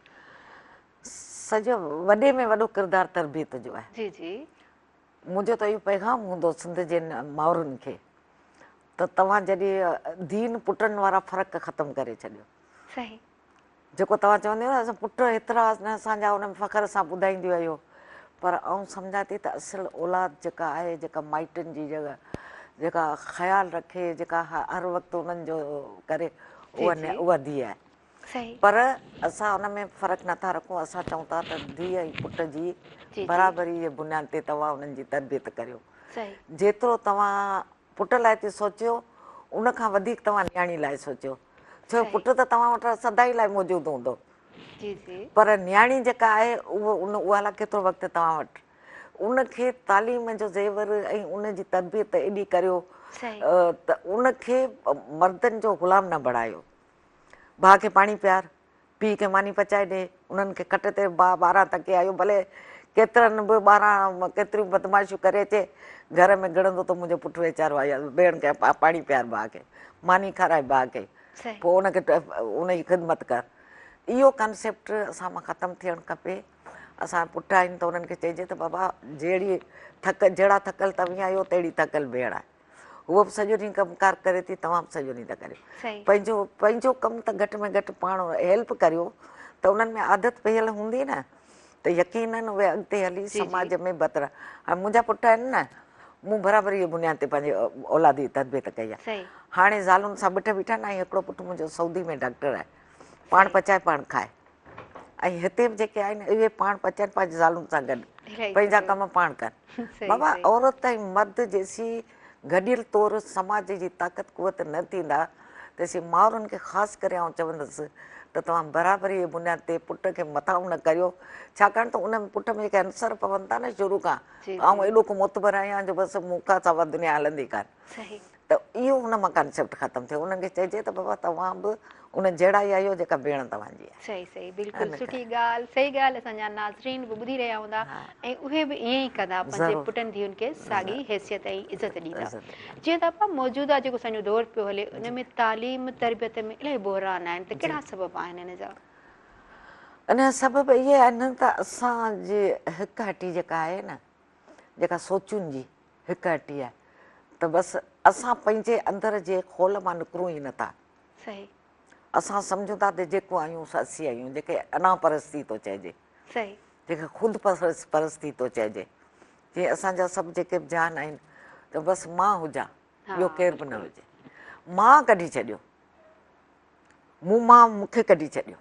Speaker 2: सॼो वॾे में वॾो किरदारु तरबियत जो आहे
Speaker 1: जी जी
Speaker 2: मुंहिंजो त इहो पैगाम हूंदो सिंध जे माउरुनि खे त तव्हां जॾहिं दीन पुटनि वारा फ़र्क़ु ख़तमु करे छॾियो
Speaker 1: सही
Speaker 2: जेको तव्हां चवंदा आहियो न असां पुट एतिरा असांजा हुन में फ़ख़्र सां ॿुधाईंदियूं आहियो पर आउं सम्झां थी त असल औलाद जेका आहे, जेका माइटनि जी जॻह जेका ख़्यालु रखे, जेका हर वक़्तु उन्हनि जो करे, उहा धीउ आहे। पर असां उन में फ़र्क़ु नथा रखूं। असां चऊं था त धीउ ऐं पुट जी बराबरी जे बुनियाद ते तव्हां उन्हनि जी तरबियत करियो। जेतिरो तव्हां पुट लाइ थी सोचियो उन खां वधीक तव्हां न्याणी लाइ सोचियो, छो पुट त तव्हां वटि सदाई लाइ मौजूदु हूंदो, पर न्याणी जेका आहे उहा लाइ केतिरो वक़्तु तव्हां वटि। उनखे तालीम जो ज़ेवर ऐं उनजी तरबियत एॾी करियो त उनखे मर्दनि जो ग़ुलाम न बणायो। भाउ खे पाणी पियार, पीउ खे मानी पचाए ॾे, उन्हनि खे खट ते 12 तके आयो, भले केतिरनि बि 12 केतिरियूं बदमाशियूं करे अचे, घर में ॻणंदो त मुंहिंजो पुटु वीचारो आहे, भेण खे पाणी पियार, भाउ खे मानी खाराए, भाउ खे, पोइ उनखे उनजी ख़िदमत कर। इहो कॉन्सेप्ट असां मां ख़तमु थियणु खपे। असां पुट आहिनि त उन्हनि खे चइजे त बाबा जहिड़ा थकल तव्हीं आहियो तहिड़ी थकल भेण आहे, उहो बि सॼो ॾींहुं कमकार करे थी, तव्हां बि सॼो ॾींहुं था करियो। पंहिंजो कमु त घटि में घटि पाण हेल्प करियो, त उन्हनि में आदत पयल हूंदी न, त यकीननि उहे अॻिते हली समाज में बदिरां। हाणे मुंहिंजा पुट आहिनि न, मूं बराबरी जी बुनियाद ते पंहिंजे औलाद जी तरबियत कई आहे। हाणे ज़ालुनि सां ॿिठ बीठा न, हिकिड़ो पुटु मुंहिंजो सऊदी में डॉक्टर आहे, पाण पचाए पाण खाए, ऐं हिते बि जेके आहिनि उहे पाण पचाइनि पंहिंजी ज़ालुनि सां गॾु, पंहिंजा कम पाण कनि। बाबा औरत ऐं मर्द जेसी गॾियल तौरु समाज जी ताक़त कुवत न थींदा, तेसी माउरुनि खे ख़ासि करे आउं चवंदसि त तव्हां बराबरी जे बुनियाद ते पुट खे मथां न करियो, छाकाणि त उन पुट में जेके अंसर पवनि था न शुरू खां, आउं एॾो को मोतबर आहियां जो बसि मूंखां सवाइ दुनिया हलंदी कान, त इहो हुन मां कॉन्सेप्ट ख़तमु थियो। उन्हनि खे चइजे त बाबा तव्हां बि उन जहिड़ा ई आहियो जेका भेण तव्हांजी आहे।
Speaker 1: सही बिल्कुलु सुठी ॻाल्हि, सही ॻाल्हि। असांजा नाज़रीन बि ॿुधी रहिया हूंदा ऐं उहे बि ईअं ई कंदा, पंहिंजे पुटनि धीउनि खे साॻी हैसियत ऐं इज़त ॾींदा। जीअं त असां मौजूदा जेको असांजो दौरु पियो हले, उन में तालीम तरबियत में इलाही बहिरान आहिनि, त कहिड़ा सबब आहिनि हिन जा?
Speaker 2: इन सबब इहे आहिनि त असांजे हिकु हटी जेका आहे न, जेका सोचुनि जी हिकु हटी आहे, त बसि असां पंहिंजे अंदर जे खोल मां निकिरूं ई नथा। असां सम्झूं था त जेको आहियूं असी आहियूं, जेके अना परस्ती थो चइजे, जेके ख़ुदि परस्ती थो चइजे, जीअं असांजा सभु जेके बि जान आहिनि त बसि मां हुजां, ॿियो केर बि न हुजे, मां कढी छॾियो, मूंखे कढी छॾियो,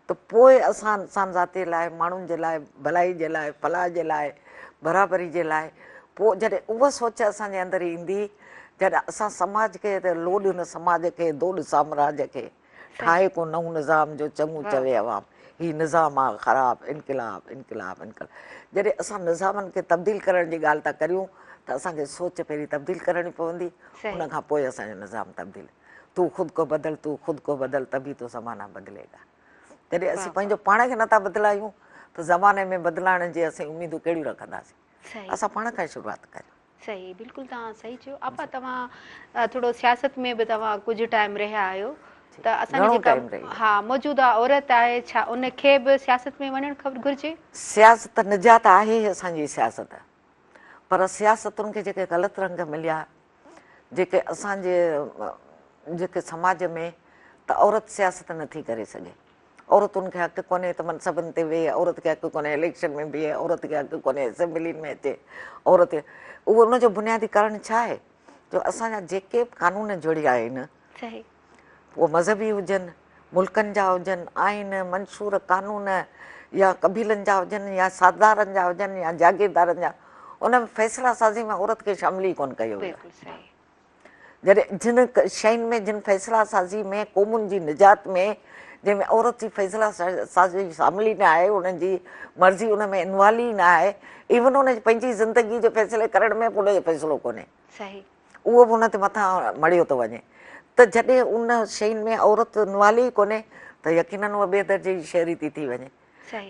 Speaker 2: त पोइ असां इंसान ज़ाती लाइ, माण्हुनि जे लाइ, भलाई जे लाइ, फलाह जे लाइ, बराबरी जे लाइ, पोइ जॾहिं उहा सोच असांजे अंदरि ईंदी, जॾहिं असां समाज खे लोॾ न समाज खे दोॾ साम्राज्य खे ठाहे को नओं निज़ाम जो चङो चवे अवाम, हीउ निज़ाम आहे ख़राबु, इनक़िलाब इनक़िलाब इनक़िलाब। जॾहिं असां निज़ामनि खे तब्दील करण जी ॻाल्हि था करियूं त असांखे सोच पहिरीं तब्दील करणी पवंदी, उन खां पोइ असांजो निज़ाम तब्दील। तूं ख़ुदि को बदल, तूं ख़ुदि को बदल, तभी तो ज़माना बदिलेगा। जॾहिं असीं पंहिंजो पाण खे नथा बदिलायूं त ज़माने में बदिलाइण जी असीं उमेदूं कहिड़ियूं रखंदासीं? असां पाण खां शुरूआति करियूं।
Speaker 1: सही, बिल्कुलु तव्हां सही चयो। आपा तव्हां थोरो सियासत में बि तव्हां कुझु टाइम रहिया आहियो, त असांजी जेका मौजूदा औरत आहे, छा उनखे बि सियासत में वञणु घुरिजे?
Speaker 2: सियासत निजात आहे ई असांजी सियासत, पर सियासतुनि खे जेके ग़लति रंग मिलिया, जेके असांजे जेके समाज में, त औरत सियासत नथी करे सघे। औरतुनि खे हक़ु कोन्हे त मनसबनि ते वेहे, औरत खे हक़ु कोन्हे इलेक्शन में बीहे, औरत खे हक़ु कोन्हे असेंबली में अचे, औरत उहो उनजो बुनियादी कारण छा आहे? जो असांजा जेके बि कानून जोड़िया आहिनि, उहे मज़हबी हुजनि, मुल्कनि जा हुजनि, आइन मंशूर कानून, या कबीलनि जा हुजनि, या साधारनि जा हुजनि, या जागीरदारनि जा, उन में फ़ैसिला साज़ी में औरत खे शामिल ई कोन कयो वियो। जॾहिं जिन शयुनि में, जिन फ़ैसिला साज़ी में, क़ौमुनि जी निजात में, जंहिंमें औरत जी फ़ैसिला साज़ी शामिल ई न आहे, उन्हनि जी मर्ज़ी उन में इनवॉल्व ई न आहे, इवन उन पंहिंजी ज़िंदगी जो फ़ैसिले करण में बि उनजो फ़ैसिलो कोन्हे, उहो बि उन ते मथां मड़ियो थो वञे। त जॾहिं उन शयुनि में औरत इनवॉल्व ई कोन्हे, त यकीननि उहा ॿिए दर्जे जी शहरी थी वञे,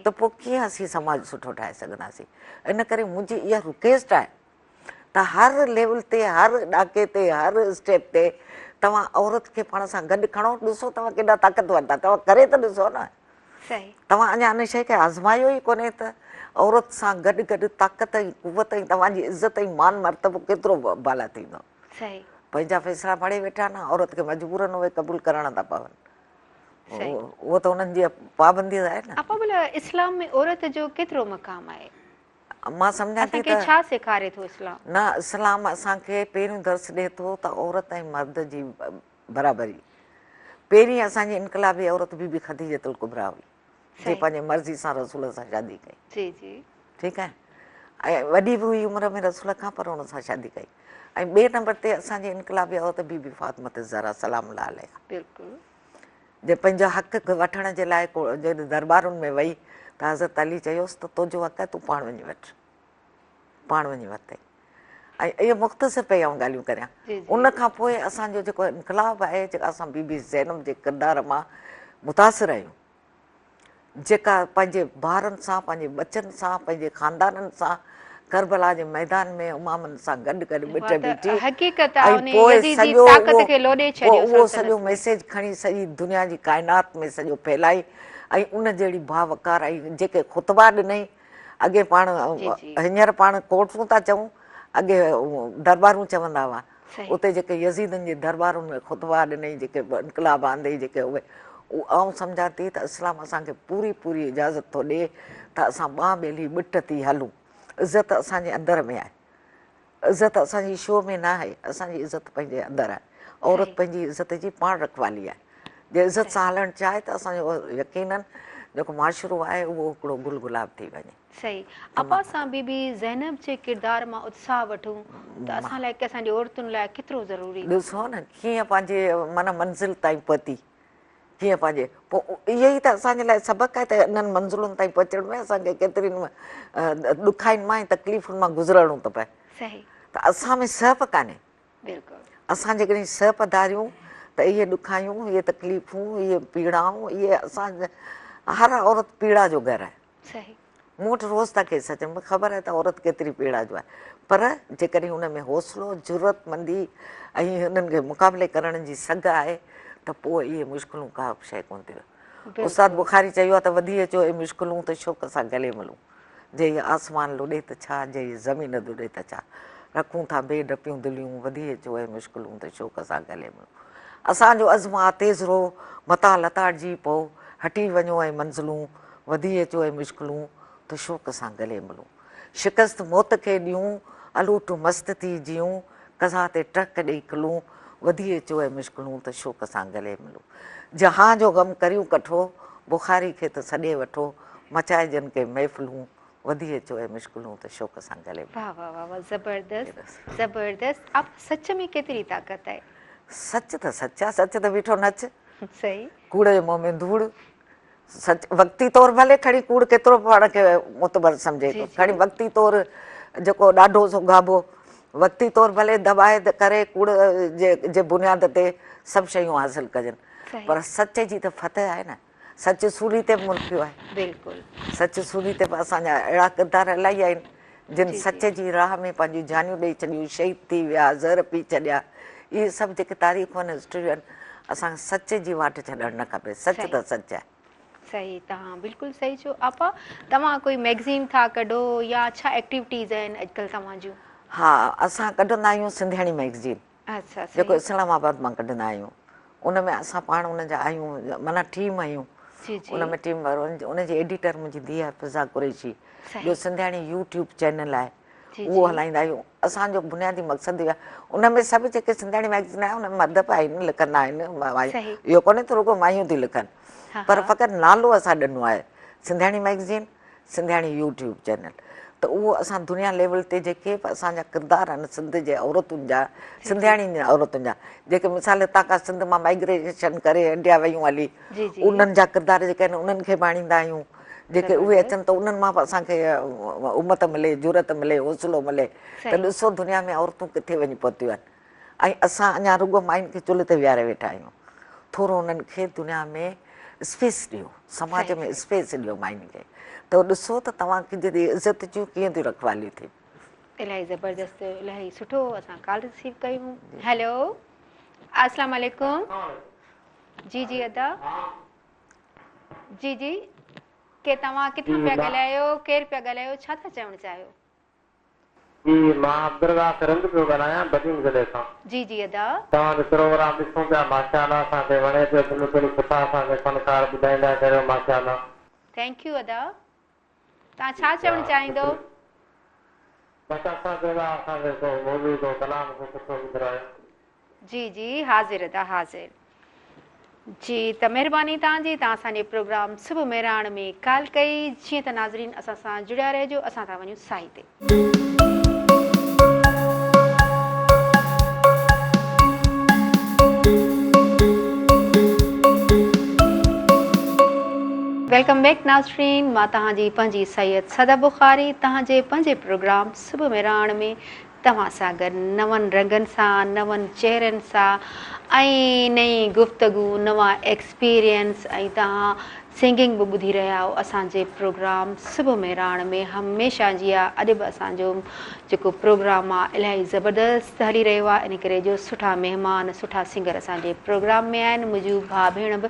Speaker 2: त पोइ कीअं असीं समाज सुठो ठाहे सघंदासीं? इन करे मुंहिंजी इहा रिक्वेस्ट आहे त हर लेवल ते, हर ॾाके ते, हर स्टेप ते तव्हां औरत खे पाण सां गॾु खणो। ॾिसो तव्हां केॾा ताक़तवर था, तव्हां करे त ॾिसो न, तव्हां अञा इन शइ खे आज़मायो ई कोन्हे त औरत सां गॾु गॾु ताक़त ऐं कुवत ऐं तव्हांजी इज़त ऐं मान मर्तबो केतिरो बाला थींदो। पंहिंजा फ़ैसिला खणी वेठा न, औरत खे मजबूरन उहे क़बूल करण था पवनि। वो तो उन्हनि जी पाबंदी आहे न।
Speaker 1: आपा भला इस्लाम में औरत जो केतिरो मक़ाम आहे?
Speaker 2: मां सम्झां थी
Speaker 1: असांखे
Speaker 2: त
Speaker 1: छा सेखारे थो इस्लाम?
Speaker 2: न, इस्लाम असांखे पहिरियों दर्स ॾिए थो त औरत ऐं मर्द जी बराबरी। पहिरीं असांजी इनकलाबी औरत बीबी खदीजतुल कुबरा हुई, जे पंहिंजे मर्ज़ी सां रसूल सां शादी कई।
Speaker 1: जी जी,
Speaker 2: ठीकु आहे। ऐं वॾी बि हुई उमिरि में रसूल खां, पर हुन सां शादी कई। ऐं ॿिए नंबर ते असांजी इनकलाबी औरत बीबी फातिमा ज़हरा सलाम अलाह अलैहा,
Speaker 1: बिल्कुलु।
Speaker 2: जे पंहिंजा हक़ वठण जे लाइ जॾहिं दरबारुनि में वई त हज़रत अली चयोसि त तुंहिंजो हक़ आहे, तूं पाण वञी वठि, पाण वञी वरितई। ऐं इहे मुख़्तसिर पई आऊं ॻाल्हियूं करियां। उन खां पोइ असांजो जेको इनकलाब आहे, जेका असां बीबी ज़ैनब जे किरदार मां मुतासिर आहियूं, जेका पंहिंजे ॿारनि सां, पंहिंजे बचनि सां, पंहिंजे ख़ानदाननि सां करबला जे मैदान में उमामनि सां गॾु गॾु ॿिट बीठी, ऐं पोइ सॼो उहो सॼो मैसेज खणी सॼी दुनिया जी काइनात में सॼो फैलाई। ऐं उन जहिड़ी भावकार ऐं जेके ख़ुतबा ॾिनई, अॻे पाण हींअर पाण कोर्टूं था चऊं, अॻे दरबारूं चवंदा हुआ, उते जेके यज़ीदनि जे दरबारुनि में ख़ुतबा ॾिनई, जेके इनकलाब आंदई, जेके उहे आउं सम्झां थी त इस्लाम असांखे पूरी पूरी इजाज़त थो ॾिए त असां ॿांह ॿेली ॿिट थी हलूं। इज़त असांजे अंदर में आहे, इज़त असांजी शो में न आहे, असांजी इज़त पंहिंजे अंदरि आहे। औरत पंहिंजी इज़त जी पाण रखवाली आहे। जे इज़त सां हलणु चाहे त असांजो यकीनन जेको माशरो आहे उहो हिकिड़ो गुल गुलाब थी वञे।
Speaker 1: सही। अपा असां बीबी ज़ैनब जे किरदार मां उत्साह वठूं त असां लाइ की असांजी औरतुनि लाइ केतिरो ज़रूरी?
Speaker 2: ॾिसो न कीअं पंहिंजे माना मंज़िल ताईं पहुती, कीअं पंहिंजे, पोइ इहो ई त असांजे लाइ सबक़ु आहे त इन्हनि मंज़िलुनि ताईं पहुचण में असांखे केतिरनि ॾुखाइनि मां ऐं तकलीफ़ुनि मां गुज़रणो थो पए। त असां में सहप कान्हे। असां जेकॾहिं सहप धारियूं त इहे ॾुखायूं, इहे तकलीफ़ूं, इहे पीड़ाऊं, इहे असां हर औरत पीड़ा जो घरु आहे। मूं वटि रोज़ था केस अचनि, मूंखे ख़बर आहे त औरत केतिरी पीड़ा जो आहे, पर जेकॾहिं हुन में हौसलो, ज़रूरतमंदी ऐं हुननि खे मुक़ाबले करण जी सघ आहे त पोइ इहे मुश्किलूं का बि शइ कोन थी रहे। उस्ताद बुखारी चयो आहे त वधी अचो ऐं मुश्किलूं त शौक़ सां गले मिलूं, जे इहे आसमान लुॾे त छा, जे इहे ज़मीन लुॾे त छा, रखूं था बेडपियूं दिलियूं, वधी अचो ऐं मुश्किलूं त शौक़ सां गले मिलूं। असांजो अज़्म आहे तेज़ रो, मथां लताड़जी पओ, हटी वञो ऐं मंज़िलूं, वधी अचो ऐं मुश्किलूं त शौक़ सां गले मिलूं। शिकस्त मौत खे ॾियूं, अलूट मस्त थी जियूं, कज़ा ते ट्रक ॾेई खिलूं, वधी अचो ऐं मुश्किलूं त शौक़ सां गले मिलूं। जहां जो ग़म करियूं कठो, बुखारी खे त सॾे वठो, मचाए जन के महफ़िलूं, वधी अचो ऐं मुश्किलूं त शौक़ सां गले मिलूं।
Speaker 1: वाह वाह वाह वाह, ज़बरदस्त ज़बरदस्त। आप सच में केतिरी ताक़त आहे?
Speaker 2: सच त सच आहे, सच त बीठो नच।
Speaker 1: सही।
Speaker 2: कूड़ जे मुंहं में धूड़। सच वक़्ती तौर भले खणी कूड़ केतिरो पाण खे मुतबर सम्झे थो, खणी वक़्ती तौर जेको ॾाढो सो गाबो, वक़्ती तौर भले दॿाए करे कूड़ जे बुनियाद ते सभु शयूं हासिलु कजनि, पर सच जी त फतह आहे न। सच सूली ते बि मुल्कियो आहे।
Speaker 1: बिल्कुलु।
Speaker 2: सच सूली ते बि असांजा अहिड़ा किरदार इलाही आहिनि जिन सच जी राह में पंहिंजूं जानियूं ॾेई छॾियूं, शहीद थी विया, ज़हर पी छॾिया। इहे सभु जेके तारीख़ूं आहिनि, हिस्ट्रियूं आहिनि, असांखे सच जी वाट छॾणु न खपे। सच त सच आहे।
Speaker 1: सही, तव्हां बिल्कुलु सही चयो। आपा तव्हां कोई मैगज़ीन था कढो या छा एक्टिविटीज़ आहिनि अॼुकल्ह तव्हां जूं?
Speaker 2: हा, असां कढंदा आहियूं सिंधियाणी मैगज़ीन, जेको इस्लामाबाद मां कढंदा आहियूं। उन में असां पाण उन जा आहियूं, माना टीम आहियूं। उन में टीम उनजी एडिटर मुंहिंजी धीउ आहे फिज़ा कुरैशी। ॿियो सिंधियाणी यूट्यूब चैनल आहे, उहो हलाईंदा आहियूं। असांजो बुनियादी मक़सदु इहो आहे, उन में सभु जेके सिंधियाणी मैगज़ीन आहे उन में मर्द बि आहिनि, लिखंदा आहिनि। इहो कोन्हे त रुॻो मायूं थी लिखनि, पर फ़क़ति नालो असां ॾिनो आहे सिंधियाणी मैगज़ीन, सिंधियाणी यूट्यूब चैनल। त उहो असां दुनिया लेवल ते जेके बि असांजा किरदार आहिनि सिंध जे औरतुनि जा, सिंधियाणी औरतुनि जा, जेके मिसाल हितां खां सिंध मां माइग्रेशन करे इंडिया वयूं हली, उन्हनि जा किरदार जेके आहिनि उन्हनि खे बि आणींदा आहियूं। जेके उहे अचनि त उन्हनि मां बि असांखे उमत मिले, ज़रूरत मिले, हौसलो मिले त ॾिसो दुनिया में औरतूं किथे वञी पहुतियूं आहिनि। ऐं असां अञा रुॻो मायुनि खे चुल्हि ते विहारे वेठा आहियूं। थोरो उन्हनि खे दुनिया में स्पेस ॾियो, समाज में स्पेस ॾियो मायुनि खे, त ॾिसो त तव्हांखे जॾहिं इज़त जूं कीअं थियूं रखवालियूं थियूं।
Speaker 1: इलाही ज़बरदस्त, इलाही सुठो। असां कॉल रिसीव कयूं। हेलो, अस्सलाम वालेकुम। जी जी अदा, जी जी, के तव्हां किथां पिया ॻाल्हायो, केरु पिया ॻाल्हायो, छा था चवणु चाहियो?
Speaker 4: जी मां अब्दुल्ला करंद पियो ॻाल्हायां बदिन ज़िले खां।
Speaker 1: जी जी अदा
Speaker 4: तव्हांजो प्रोग्राम ॾिसूं पिया माशाअल्लाह असांखे वणे पियो बिल्कुलु सुठा असांखे फनकार ॿुधाईंदा कयो माशाअल्लाह।
Speaker 1: थैंक यू अदा। तव्हां छा चवणु चाहींदो?
Speaker 4: बस असांखे असांखे मौजूद हो कलाम को सुठो ॿुधायो।
Speaker 1: जी जी हाज़िर अदा हाज़िर। जी त महिरबानी तव्हांजी, तव्हां असांजे प्रोग्राम सुबुह मेराण में कॉल कई। जीअं त नाज़रीन असां सां जुड़िया रहिजो। असां था वञूं साई ते। वेलकम बैक नाज़रीन, मां तव्हांजी पंहिंजी सैयद सदा बुखारी तव्हांजे पंहिंजे प्रोग्राम सुबुह मेराण में तव्हां सां गॾु नवनि रंगनि सां, नवनि चेहरनि सां ऐं नई गुफ़्तगू, नवां एक्सपीरियंस ऐं तव्हां सिंगिंग बि ॿुधी रहिया आहियो असांजे प्रोग्राम सुबुह मेराण में। हमेशह जीअं अॼु बि असांजो जेको प्रोग्राम आहे इलाही ज़बरदस्त हली रहियो आहे। इन करे जो सुठा महिमान, सुठा सिंगर असांजे प्रोग्राम में आहिनि। मुंहिंजूं भाउ भेण बि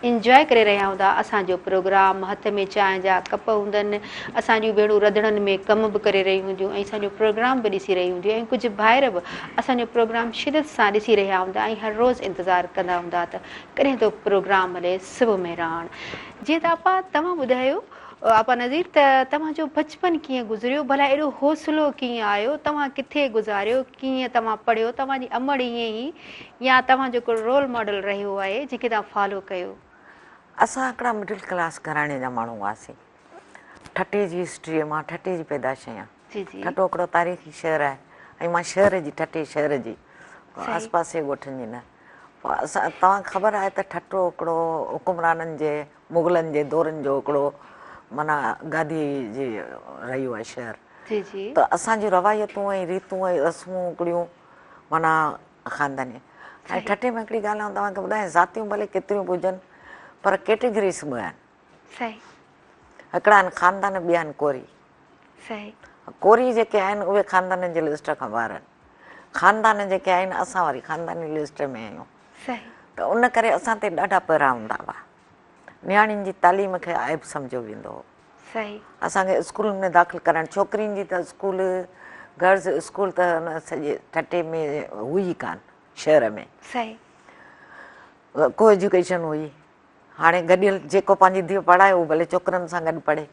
Speaker 1: इंजॉय करे रहिया हूंदा असांजो प्रोग्राम। हथ में चांहि जा कप हूंदनि, असांजूं भेणूं रंधिणनि में कम बि करे रही हूंदियूं ऐं असांजो प्रोग्राम बि ॾिसी रही हूंदियूं ऐं कुझु ॿाहिरि बि असांजो प्रोग्राम शिदत सां ॾिसी रहिया हूंदा ऐं हर रोज़ु इंतज़ारु कंदा हूंदा त कॾहिं तो प्रोग्राम हले सुबुह मेराण। जीअं त आपा तव्हां ॿुधायो आपा नज़ीर त तव्हांजो बचपन कीअं गुज़रियो, भला एॾो हौसलो कीअं आयो, तव्हां किथे गुज़ारियो, कीअं तव्हां पढ़ियो, तव्हांजी अमड़ ईअं ई या तव्हांजो को रोल मॉडल रहियो आहे जेके तव्हां फॉलो कयो?
Speaker 2: असां हिकिड़ा मिडिल क्लास घराणे जा माण्हू हुआसीं। ठटे जी हिस्ट्री, मां ठटे जी पैदाश आहियां। ठटो हिकिड़ो तारीख़ी शहर आहे ऐं मां शहर जी, ठटे शहर जी, आस पासे ॻोठनि जी न। पोइ असां तव्हांखे ख़बर आहे त ठटो हिकिड़ो हुकुमराननि जे, मुग़लनि जे दौरनि जो हिकिड़ो माना गादी जी रहियो आहे शहर। त असांजूं रवायतूं ऐं रीतूं ऐं रस्मूं हिकिड़ियूं माना ख़ानदानी। ऐं ठटे में हिकिड़ी ॻाल्हि आऊं तव्हांखे ॿुधायां, ज़ातियूं भले केतिरियूं बि हुजनि पर कैटेगरीज़ ॿ आहिनि। हिकिड़ा आहिनि ख़ानदान, ॿिया आहिनि कोरी। कोरी जेके आहिनि उहे ख़ानदाननि जे लिस्ट खां ॿाहिरि आहिनि। ख़ानदान जेके आहिनि असां वरी ख़ानदानी लिस्ट में आहियूं। त उन करे असां ते ॾाढा पैरा हूंदा हुआ। नियाणियुनि जी तालीम खे आइब सम्झो वेंदो हो। असांखे स्कूलनि में दाख़िल कराइणु, छोकिरियुनि जी त स्कूल, गर्ल्स स्कूल त हुन सॼे ठटे में हुई कान शहर में। को एजुकेशन हुई। हाणे गॾियल जेको पंहिंजी धीउ पढ़ाए उहो भले छोकिरनि सां गॾु पढ़े,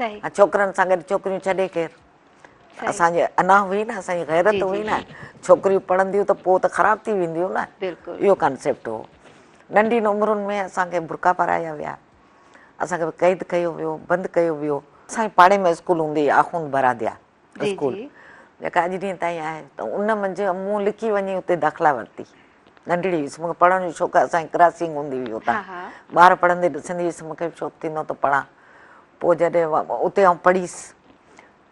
Speaker 2: ऐं छोकिरनि सां गॾु छोकिरियूं छॾे केरु। असांजे अना हुई न, असांजी गैरत हुई न। छोकिरियूं पढ़ंदियूं त पोइ त ख़राबु थी वेंदियूं न, इहो कॉन्सेप्ट हो। नंढियुनि उमिरियुनि में असांखे बुरका पाराया विया, असांखे क़ैद कयो वियो, बंदि कयो वियो। असांजे पाड़े में स्कूल हूंदी हुई, आख़ुंद बरादिया स्कूल, जेका अॼु ॾींहं ताईं आहे। त उन मंझि मूं लिकी वञी उते दाख़िला वरिती। नंढड़ी हुअसि, मूंखे पढ़ण जो शौक़ु, असांजी क्रॉसिंग हूंदी हुई उतां, ॿार पढ़ंदे ॾिसंदी हुअसि, मूंखे बि शौक़ु थींदो त पढ़ां। पोइ जॾहिं उते आउं पढ़ीसि,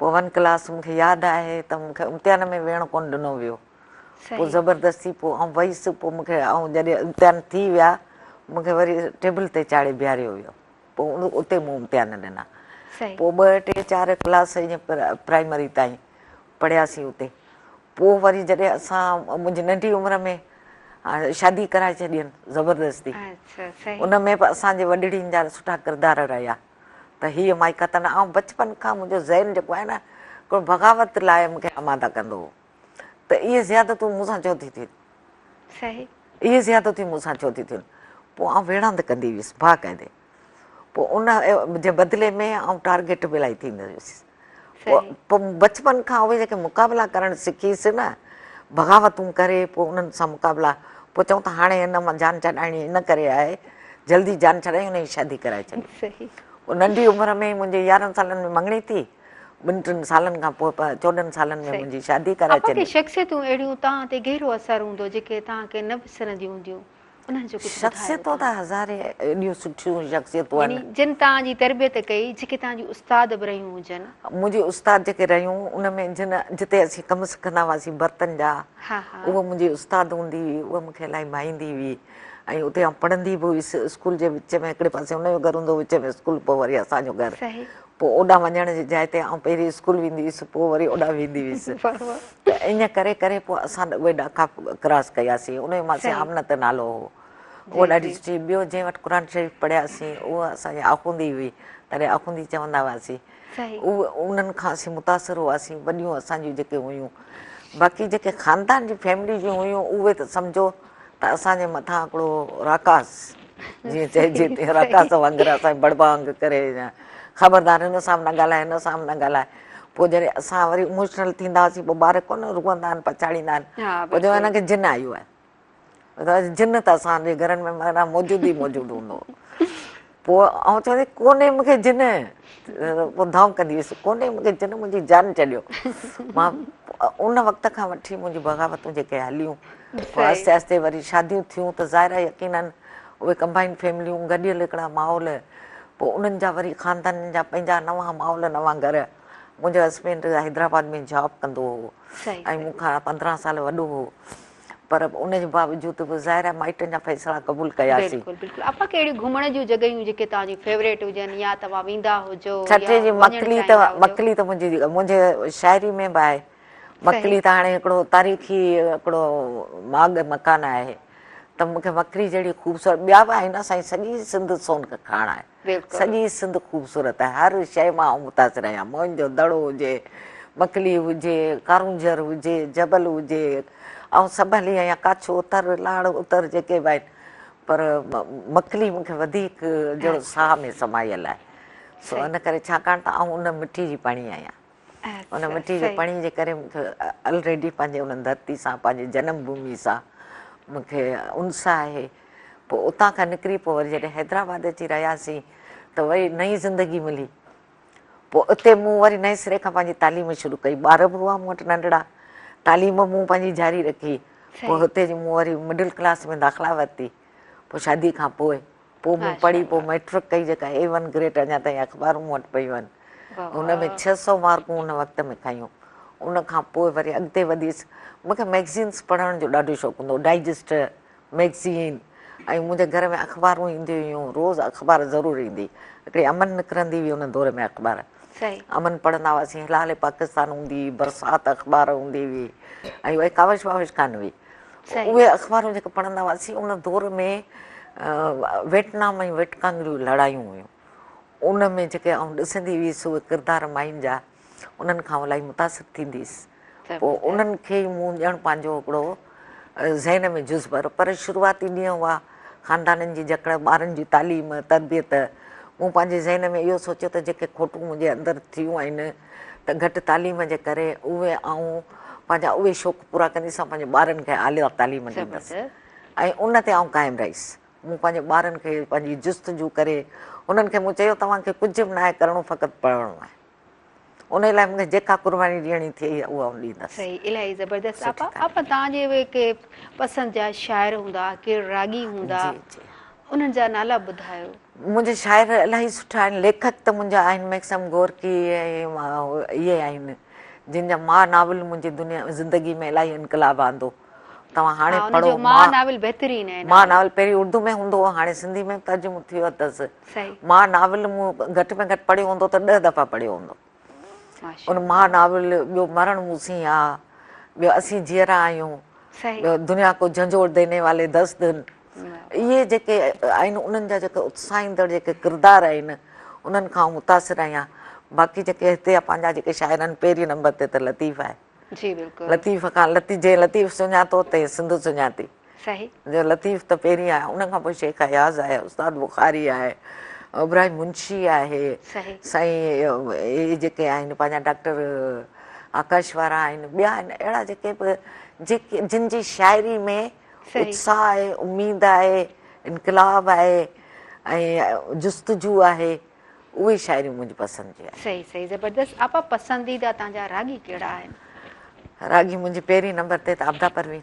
Speaker 2: पोइ 1 क्लास मूंखे यादि आहे त मूंखे इम्तिहान में वेहणु कोन ॾिनो वियो। पोइ ज़बरदस्ती पोइ आउं वईसि। पोइ मूंखे जॾहिं इम्तिहान थी विया, मूंखे वरी टेबल ते चाढ़े बीहारियो वियो। पोइ उते मूं इम्तिहान ॾिना। पोइ 2, 3, 4 क्लास ईअं प्राइमरी ताईं पढ़ियासीं उते। पोइ वरी जॾहिं असां मुंहिंजी नंढी उमिरि में शादी कराए छॾियनि ज़बरदस्ती, उन में बि असांजे वॾड़ियुनि जा सुठा किरदार रहिया त हीअ माइका त न। ऐं बचपन खां मुंहिंजो ज़हन जेको आहे न, हिकिड़ो बग़ावत लाइ मूंखे आमादा कंदो हो। त इहे ज़ियादतूं मूंसां छो थी थियनि, इहे ज़ियादतूं मूंसां छो थी थियनि। पोइ आउं विढ़ंद कंदी हुअसि बाक़ाइदे। पोइ उन जे बदिले में आउं टारगेट बि इलाही थींदी हुअसि। पोइ बचपन खां उहे जेके मुक़ाबला करणु सिखीसि न, बग़ावतूं करे पोइ उन्हनि सां मुक़ाबला। पोइ चऊं त हाणे हिन मां जान छॾाइणी इन करे आहे, जल्दी जान छॾाई हुन जी शादी कराए छॾी। पोइ नंढी उमिरि में मुंहिंजे 11 सालनि में मङणी थी, 2-3 सालनि खां पोइ 14 सालनि में मुंहिंजी शादी कराए छॾी।
Speaker 1: शख़्सियतूं अहिड़ियूं तव्हां ते गहिरो असरु हूंदो जेके तव्हांखे न विसरंदियूं हूंदियूं, उन्हनि जो कुझु
Speaker 2: शख़्सियतूं त हज़ारे एॾियूं सुठियूं शख़्सियतूं आहिनि
Speaker 1: जिन तव्हांजी तरबियत कई, जेके तव्हांजी उस्ताद बि रहियूं हुजनि।
Speaker 2: मुंहिंजी उस्ताद जेके रहियूं उन में जिते असीं कमु सिखंदा हुआसीं बर्तन जा, उहा मुंहिंजी उस्ताद हूंदी हुई। उहा मूंखे इलाही माहींदी हुई ऐं उते आउं पढ़ंदी बि हुअसि। स्कूल जे विच में हिकिड़े पासे हुनजो घरु हूंदो, विच में स्कूल, पोइ वरी असांजो घरु। पोइ ओॾां वञण जी जाइ ते आउं पहिरीं स्कूल वेंदी हुअसि, पोइ वरी ओॾां वेंदी हुअसि। त ईअं करे करे पोइ असां उहे ॾाका क्रॉस कयासीं। उन जे मासे आमनत नालो हो, उहा ॾाढी सुठी। ॿियो जंहिं वटि क़ुर शरीफ़ पढ़ियासीं उहा असांजी आख़ुंदी हुई, तॾहिं आख़ुंदी चवंदा हुआसीं। उन्हनि खां असीं मुतासिर हुआसीं, वॾियूं असांजियूं जेके हुयूं। बाक़ी जेके ख़ानदान जी फैमिली जूं हुयूं उहे त सम्झो त असांजे मथां हिकिड़ो राकास, जीअं चइजे तीअं राकास वांगुरु असांजे बड़बा वांगुरु करे ख़बरदार हिन सां बि न ॻाल्हाए, हिन सां बि न ॻाल्हाए। पोइ जॾहिं असां वरी इमोशनल थींदा हुआसीं पोइ ॿार कोन रुअंदा आहिनि, पछाड़ींदा आहिनि, पोइ चवंदा हिनखे जिन आयो आहे, जिन त असांजे घरनि में माना मौजूदु ई मौजूदु हूंदो हो। पोइ ऐं चवंदी कोन्हे मूंखे जिन, पोइ धाऊं कंदी हुअसि, कोन्हे मूंखे जिन, मुंहिंजी जान चलियो। मां उन वक़्त खां वठी मुंहिंजी बग़ावतूं जेके हलियूं, पोइ आहिस्ते आहिस्ते वरी शादियूं थियूं त ज़ाहिर आहे यकीननि उहे कंबाइंड फैमिलियूं, गॾियल हिकिड़ा माहौल, पोइ उन्हनि जा वरी ख़ानदाननि जा पंहिंजा नवां माहौल, नवां घर। मुंहिंजो हस्बैंड हैदराबाद में जॉब कंदो हो ऐं मूंखां 15 साल वॾो हो, पर उनजे बावजूदि बि ज़ाहिर आहे माइटनि जा फैसला क़बूल कयासीं।
Speaker 1: बिल्कुलु बिल्कुलु। आपा कहिड़ी घुमण जूं जॻहियूं जेके तव्हांजी फेवरेट हुजनि या तव्हां वेंदा हुजो?
Speaker 2: छठे जी मकली त मुंहिंजी शाइरी में बि आहे। मकली त हाणे हिकिड़ो तारीख़ी हिकिड़ो माग मकान आहे, त मूंखे मकरी जहिड़ी ख़ूबसूरत ॿिया बि आहिनि। असांजी सॼी सिंध सोन खाण आहे, सॼी सिंध ख़ूबसूरत आहे, हर शइ मां मुतासिर आहियां। मोहन जो दड़ो हुजे, मकली हुजे, कारूंझर हुजे, जबल हुजे, ऐं सभु हली आहियां, कच्छ उतर, लाड़ उतर जेके बि आहिनि, पर मकली मूंखे वधीक जहिड़ो साह में समायल आहे। सो इन करे छाकाणि त आउं उन मिठी जी पणी आहियां, उन मिठी जी पणी जे करे मूंखे ऑलरेडी पंहिंजे उन धरती सां, पंहिंजे जनम भूमि सां मूंखे उनस आहे। पोइ उतां खां निकिरी पोइ वरी जॾहिं हैदराबाद अची रहियासीं त वरी नई ज़िंदगी मिली। पोइ उते मूं वरी नए सिरे खां पंहिंजी तालीम शुरू कई, ॿार बि हुआ मूं वटि नंढड़ा, तालीम मूं पंहिंजी जारी रखी। पोइ हुते जी मूं वरी मिडिल क्लास में दाख़िला वरिती, पोइ शादी खां पोइ मूं पढ़ी, पोइ मैट्रिक कई जेका A1 ग्रेड, अञा ताईं अख़बारूं मूं वटि पयूं आहिनि, हुन में 600 मार्कूं उन वक़्त में खयूं। उन खां पोइ वरी अॻिते वधियसि। मूंखे मैगज़ीन्स पढ़ण जो ॾाढो शौक़ु हूंदो, डाइजेस्ट मैगज़ीन, ऐं मुंहिंजे घर में अख़बारूं ईंदियूं हुयूं, रोज़ु अख़बार ज़रूरु ईंदी। हिकिड़ी अमन निकिरंदी हुई उन दौर में अख़बार, अमन पढ़ंदा हुआसीं, हिलाल पाकिस्तान हूंदी हुई, बरसात अख़बार हूंदी हुई, ऐं उहे काविश वाविश कान हुई। उहे अख़बारूं जेके पढ़ंदा हुआसीं उन दौर में वियतनाम ऐं वेटकांगरियूं लड़ायूं हुयूं, उन में जेके आउं ॾिसंदी हुअसि उहे किरदार मायुनि जा, उन्हनि खां इलाही मुतासिर थींदी हुअसि। पोइ उन्हनि खे ई मूं ॼण पंहिंजो हिकिड़ो ज़हन में जुज़्ब, पर शुरूआती ॾींहं हुआ, ख़ानदाननि जी जकड़, ॿारनि जी तालीम तरबियत, मूं पंहिंजे ज़हन में इहो सोचियो त जेके खोटूं मुंहिंजे अंदरि थियूं आहिनि त घटि तालीम जे करे उहे आउं पंहिंजा उहे शौक़ु पूरा कंदीसां, पंहिंजे ॿारनि खे आलिया तालीम ॾींदसि, ऐं उन ते आउं क़ाइमु रहीसि। मूं पंहिंजे ॿारनि खे पंहिंजी जुस्तजू करे उन्हनि खे मूं चयो तव्हांखे कुझु बि न आहे करिणो, फ़क़ति पढ़णो आहे, उन लाइ मूंखे जेका कुर्बानी ॾियणी थिए उहा ॾींदसि।
Speaker 1: सही, इलाही ज़बरदस्त। आपा तव्हांजे के पसंदि जा शाइर हूंदा, के रागी हूंदा, उन्हनि जा नाला ॿुधायो। मुंहिंजे
Speaker 2: शाइर इलाही सुठा आहिनि, लेखक त मुंहिंजा आहिनि मैक्सम गोरकी ऐं इहे आहिनि जिन जा मां नावल मुंहिंजी दुनिया ज़िंदगी में इलाही इनकलाब आंदो। तव्हां हाणे पढ़ो,
Speaker 1: मां नावल बहितरीन आहे।
Speaker 2: मां नावल पहिरीं उर्दू में हूंदो हो, हाणे सिंधी में तर्जुमो थियो अथसि। मां नावल मूं घटि में घटि पढ़ियो हूंदो त 10 दफ़ा पढ़ियो हूंदो। उन मां नावल, ॿियो मरण मूसी आहे, ॿियो असीं जीअरा आहियूं, ॿियो दुनिया को झंझोड़ देने वाले 10 दिन, इहे जेके आहिनि उन्हनि जा जेके उत्साहींदड़ जेके किरदार आहिनि उन्हनि खां मुतासिर आहियां। बाक़ी जेके हिते पंहिंजा जेके शाइर आहिनि, पहिरीं नंबर ते त लतीफ़ आहे। लतीफ़ खां जे लतीफ़ सुञातो ते सिंध सुञाती, जो लतीफ़ त पहिरीं आहे। उन खां पोइ शेख अयाज़ आहे, उस्ताद बुखारी आहे, इब्राहिम मुंशी आहे, साईं इहे जेके आहिनि पंहिंजा डॉक्टर आकाश वारा आहिनि, ॿिया आहिनि अहिड़ा जेके बि जेके जिन जी शाइरी में उत्साह आहे, उमेद आहे, इनकलाब आहे ऐं जुस्तजू आहे, उहे शाइरियूं मुंहिंजी पसंदि जी आहे।
Speaker 1: सही सही, ज़बरदस्त। आपा पसंदीदा तव्हांजा रागी कहिड़ा आहिनि?
Speaker 2: रागी मुंहिंजी पहिरीं नंबर ते त आबदा परवीन।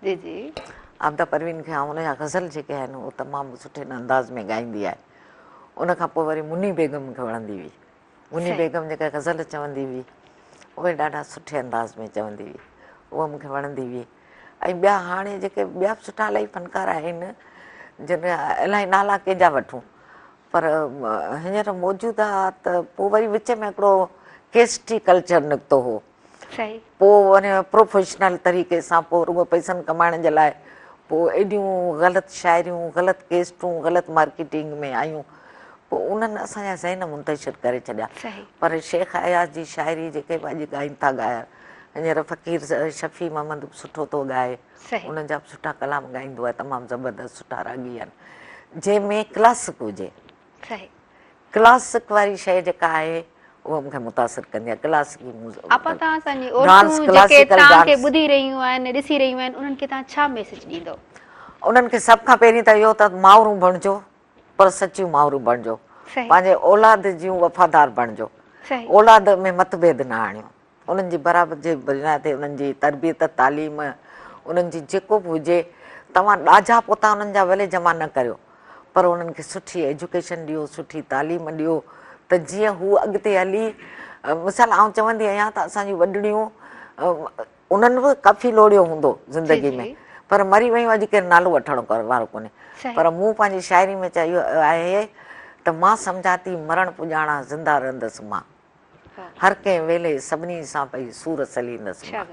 Speaker 1: जी जी,
Speaker 2: आबदा परवीन खे ऐं उनजा गज़ल जेके आहिनि उहे तमामु सुठे अंदाज़ में ॻाईंदी आहे। उन खां पोइ वरी मुनी बेगम मूंखे वणंदी हुई। मुनी बेगम जेका गज़ल चवंदी हुई उहे ॾाढा सुठे अंदाज़ में चवंदी हुई, उहा मूंखे वणंदी हुई। ऐं ॿिया हाणे जेके ॿिया बि सुठा इलाही फनकार आहिनि जिन इलाही नाला कंहिंजा वठूं, पर हींअर मौजूदु आहे त पोइ वरी विच में हिकिड़ो केस्टी कल्चर निकितो हो, पोइ वरी प्रोफेशनल तरीक़े सां पोइ रुॻो पैसनि कमाइण जे लाइ पोइ एॾियूं ग़लति शाइरियूं, ग़लति केस्टूं, ग़लति मार्केटिंग में आयूं। पोइ उन्हनि असांजा ज़हन मुंतशिर करे छॾिया।
Speaker 1: सही।
Speaker 2: पर शेख अयाज़ जी शाइरी जेके बि अॼु ॻाइनि था ॻाया, हींअर फ़क़ीर शफ़ी मोहम्मद बि सुठो थो ॻाए,
Speaker 1: सही।
Speaker 2: उन्हनि जा बि सुठा कलाम ॻाईंदो आहे, तमामु ज़बरदस्त सुठा रागी आहिनि, जंहिंमें क्लासिक हुजे।
Speaker 1: सही।
Speaker 2: क्लासिक वारी शइ जेका आहे उहा मूंखे मुतासिर कंदी आहे। क्लासिकी
Speaker 1: आपा तव्हां असांजी औरतूं जेके तव्हांखे ॿुधी रहियूं आहिनि, ॾिसी रहियूं आहिनि, उन्हनि खे तव्हां छा मैसेज ॾींदो?
Speaker 2: उन्हनि खे सभ खां पहिरीं त इहो त माउरूं बणिजो, पर सचियूं माउरूं बणिजो, पंहिंजे औलाद जूं वफ़ादार बणिजो, औलाद में मतभेद न आणियो, उन्हनि जी बराबरि जे बिना ते उन्हनि जी तरबियत तालीम उन्हनि जी जेको बि हुजे, तव्हां ॾाढा पोता उन्हनि जा भले जमा न करियो, पर उन्हनि खे सुठी एजुकेशन ॾियो, सुठी तालीम ॾियो, त जीअं हू अॻिते हली मिसाल आउं चवंदी आहियां त असांजूं वॾड़ियूं उन्हनि बि काफ़ी लोड़ियो हूंदो ज़िंदगी में, पर मरी वियूं, अॼु केरु नालो वठण वारो कोन्हे। पर मूं पंहिंजी शाइरी में चयो आहे त मां सम्झां थी मरण पुॼाणा ज़िंदा रहंदसि मां, हर कंहिं वेले सभिनी सां पई सूर सलींदसि मां।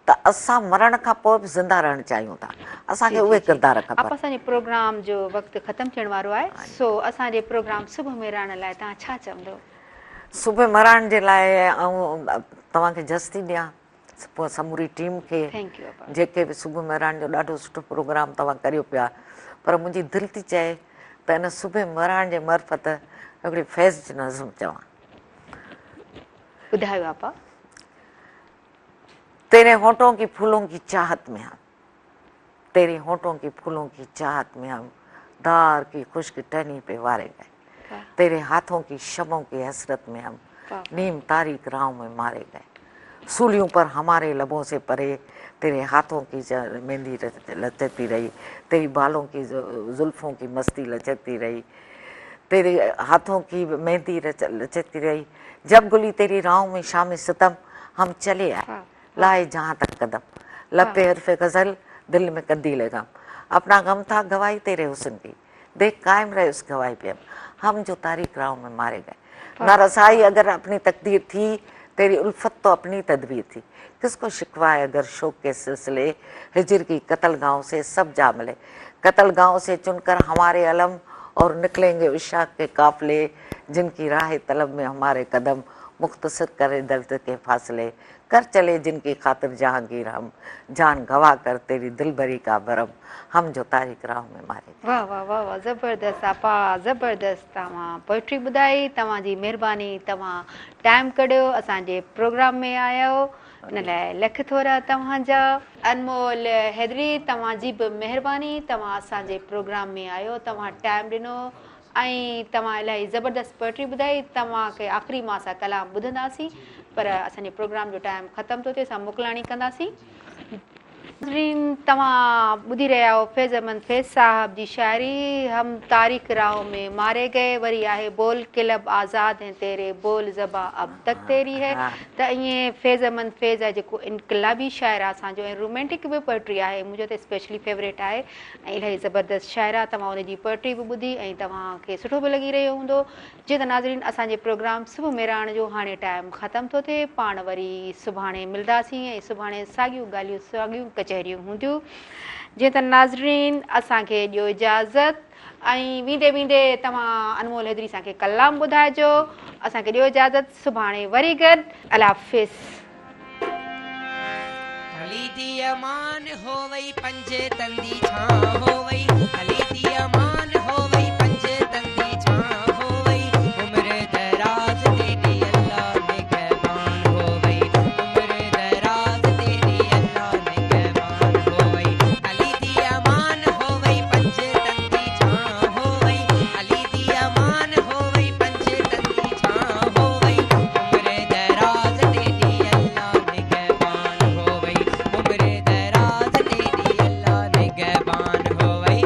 Speaker 2: त असां मरण खां पोइ बि ज़िंदा रहणु चाहियूं था, असांखे उहे किरदार खपनि।
Speaker 1: आप असांजे प्रोग्राम जो वक़्तु ख़तमु थियण वारो आहे, सो असांजे प्रोग्राम सुबुह में रहण लाइ तव्हां छा चवंदो?
Speaker 2: सुबुह मराइण जे लाइ ऐं तव्हांखे जस थी ॾियां, पोइ समूरी टीम खे, जेके बि सुबुह मराइण जो ॾाढो सुठो प्रोग्राम तव्हां करियो पिया, पर मुंहिंजी दिलि थी चए त हिन सुबुह मराइण जे मर्फ़त हिकिड़ी फैज़ जी नज़म चवां।
Speaker 1: ॿुधायो आपा।
Speaker 2: तेरे होठों की फूलों की चाहत में हम, तेरे होठों की फूलों की चाहत में हम दार की खुश्क टहनी पे वारे गए, तेरे हाथों की शबों की हसरत में हम नीम तारीख राहों में मारे गए, सूलियों पर हमारे लबों से परे तेरे हाथों की मेहंदी लचकती रही, तेरी बालों की जुल्फों की मस्ती लचकती रही, तेरे हाथों की मेहंदी लचकती रही, जब गुली तेरी राहों में शाम सितम हम चले आए लाए जहाँ तक कदम, लब पे हरफ़े गज़ल दिल में कंदील गम, अपना गम था गवाही तेरे हुस्न की, देख कायम रहे उस गवाही पे हम जो तारीख राहों में मारे गए। न रसाई अगर अपनी तकदीर थी, तेरी उल्फत तो अपनी तदबीर थी, किसको शिकवा है अगर शौक के सिलसिले, हिजर की कत्ल गाँव से सब जा मिले, कत्ल गाँव से चुनकर हमारे अलम और निकलेंगे इशाक के काफिले, जिनकी राह तलब में हमारे कदम मुख्तसर करे दर्द के फासले, कर चले जिनकी खातिर जहांगीर हम, जान गवा कर तेरी दिल भरी का भरम, हम जो तारीख राह में मारे।
Speaker 1: वाह वाह वाह वाह, ज़बरदस्त आपा, ज़बरदस्त। तव्हां पोइट्री ॿुधाई, तव्हांजी महिरबानी, तव्हां टाइम कढियो, असांजे प्रोग्राम में आयो, इन लाइ लख थोरा तव्हांजा। अनमोल हैदरी, तव्हांजी बि महिरबानी, तव्हां असांजे प्रोग्राम में आयो, तव्हां टाइम ॾिनो ऐं तव्हां इलाही ज़बरदस्त पोइट्री ॿुधाई। तव्हांखे आख़िरी मां असां कलाम ॿुधंदासीं, पर असांजे प्रोग्राम जो टाइम ख़तमु थो थिए, असां मोकिलाणी कंदासीं। तव्हां ॿुधी रहिया हो फैज़ अहमद फैज़ साहब जी शाइरी, हम तारीख़ राहों में मारे गए। वरी आहे बोल किलब आज़ाद हैं तेरे, बोल ज़बा अब तक तेरी है। त ईअं फैज़ अहमद फैज़ आहे जेको इनकलाबी शाइर आहे असांजो, ऐं रोमेंटिक बि पोइट्री आहे, मुंहिंजो त स्पेशली फेवरेट आहे ऐं इलाही ज़बरदस्त शाइर आहे। तव्हां उनजी पोइट्री बि ॿुधी ऐं तव्हांखे सुठो बि लॻी रहियो हूंदो। जीअं त नाज़रीन, असांजे प्रोग्राम सुबुह में रहण जो हाणे टाइम ख़तमु थो थिए, पाण वरी सुभाणे मिलंदासीं ऐं सुभाणे साॻियूं ॻाल्हियूं साॻियूं कचहरियूं हूंदियूं। जीअं त नाज़रीन, असांखे ॾियो इजाज़त ऐं वेंदे वेंदे तव्हां अनमोल हैदरी असांखे कलाम ॿुधाइजो। असांखे ॾियो इजाज़त, सुभाणे वरी गॾु। अल्लाह हाफ़िज़।
Speaker 5: हली दी अमान हो वई पंज तंदी छां हो वई, हली दी अमान हो वई पंज तंदी छां हो वई, उम्र दराज तेरी अल्लाह निगहबान हो वई, उम्र दराज तेरी अल्लाह निगहबान हो वई। हली दी अमान हो वई पंज तंदी छां हो वई, हली दी अमान हो वई पंज तंदी छां हो वई, उम्र दराज तेरी अल्लाह निगहबान हो वई, उम्र दराज तेरी अल्लाह निगहबान हो वई।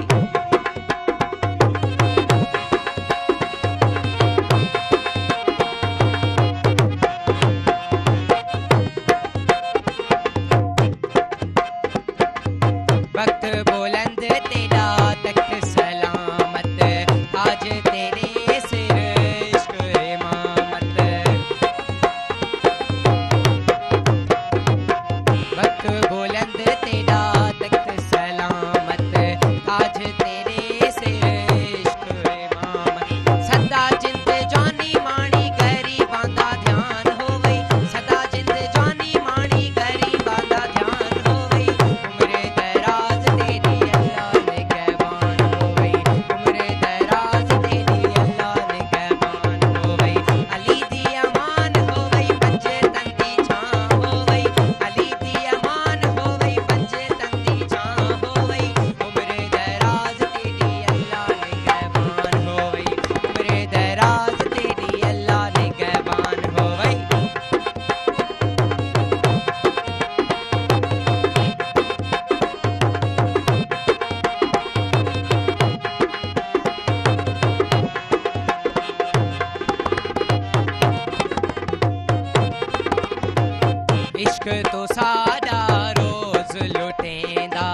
Speaker 5: इश्क तो सादा रोज लुटेंदा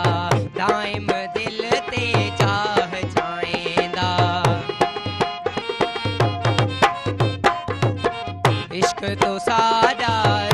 Speaker 5: दाइम दिल ते चाह जाएंदा इश्क तो सादा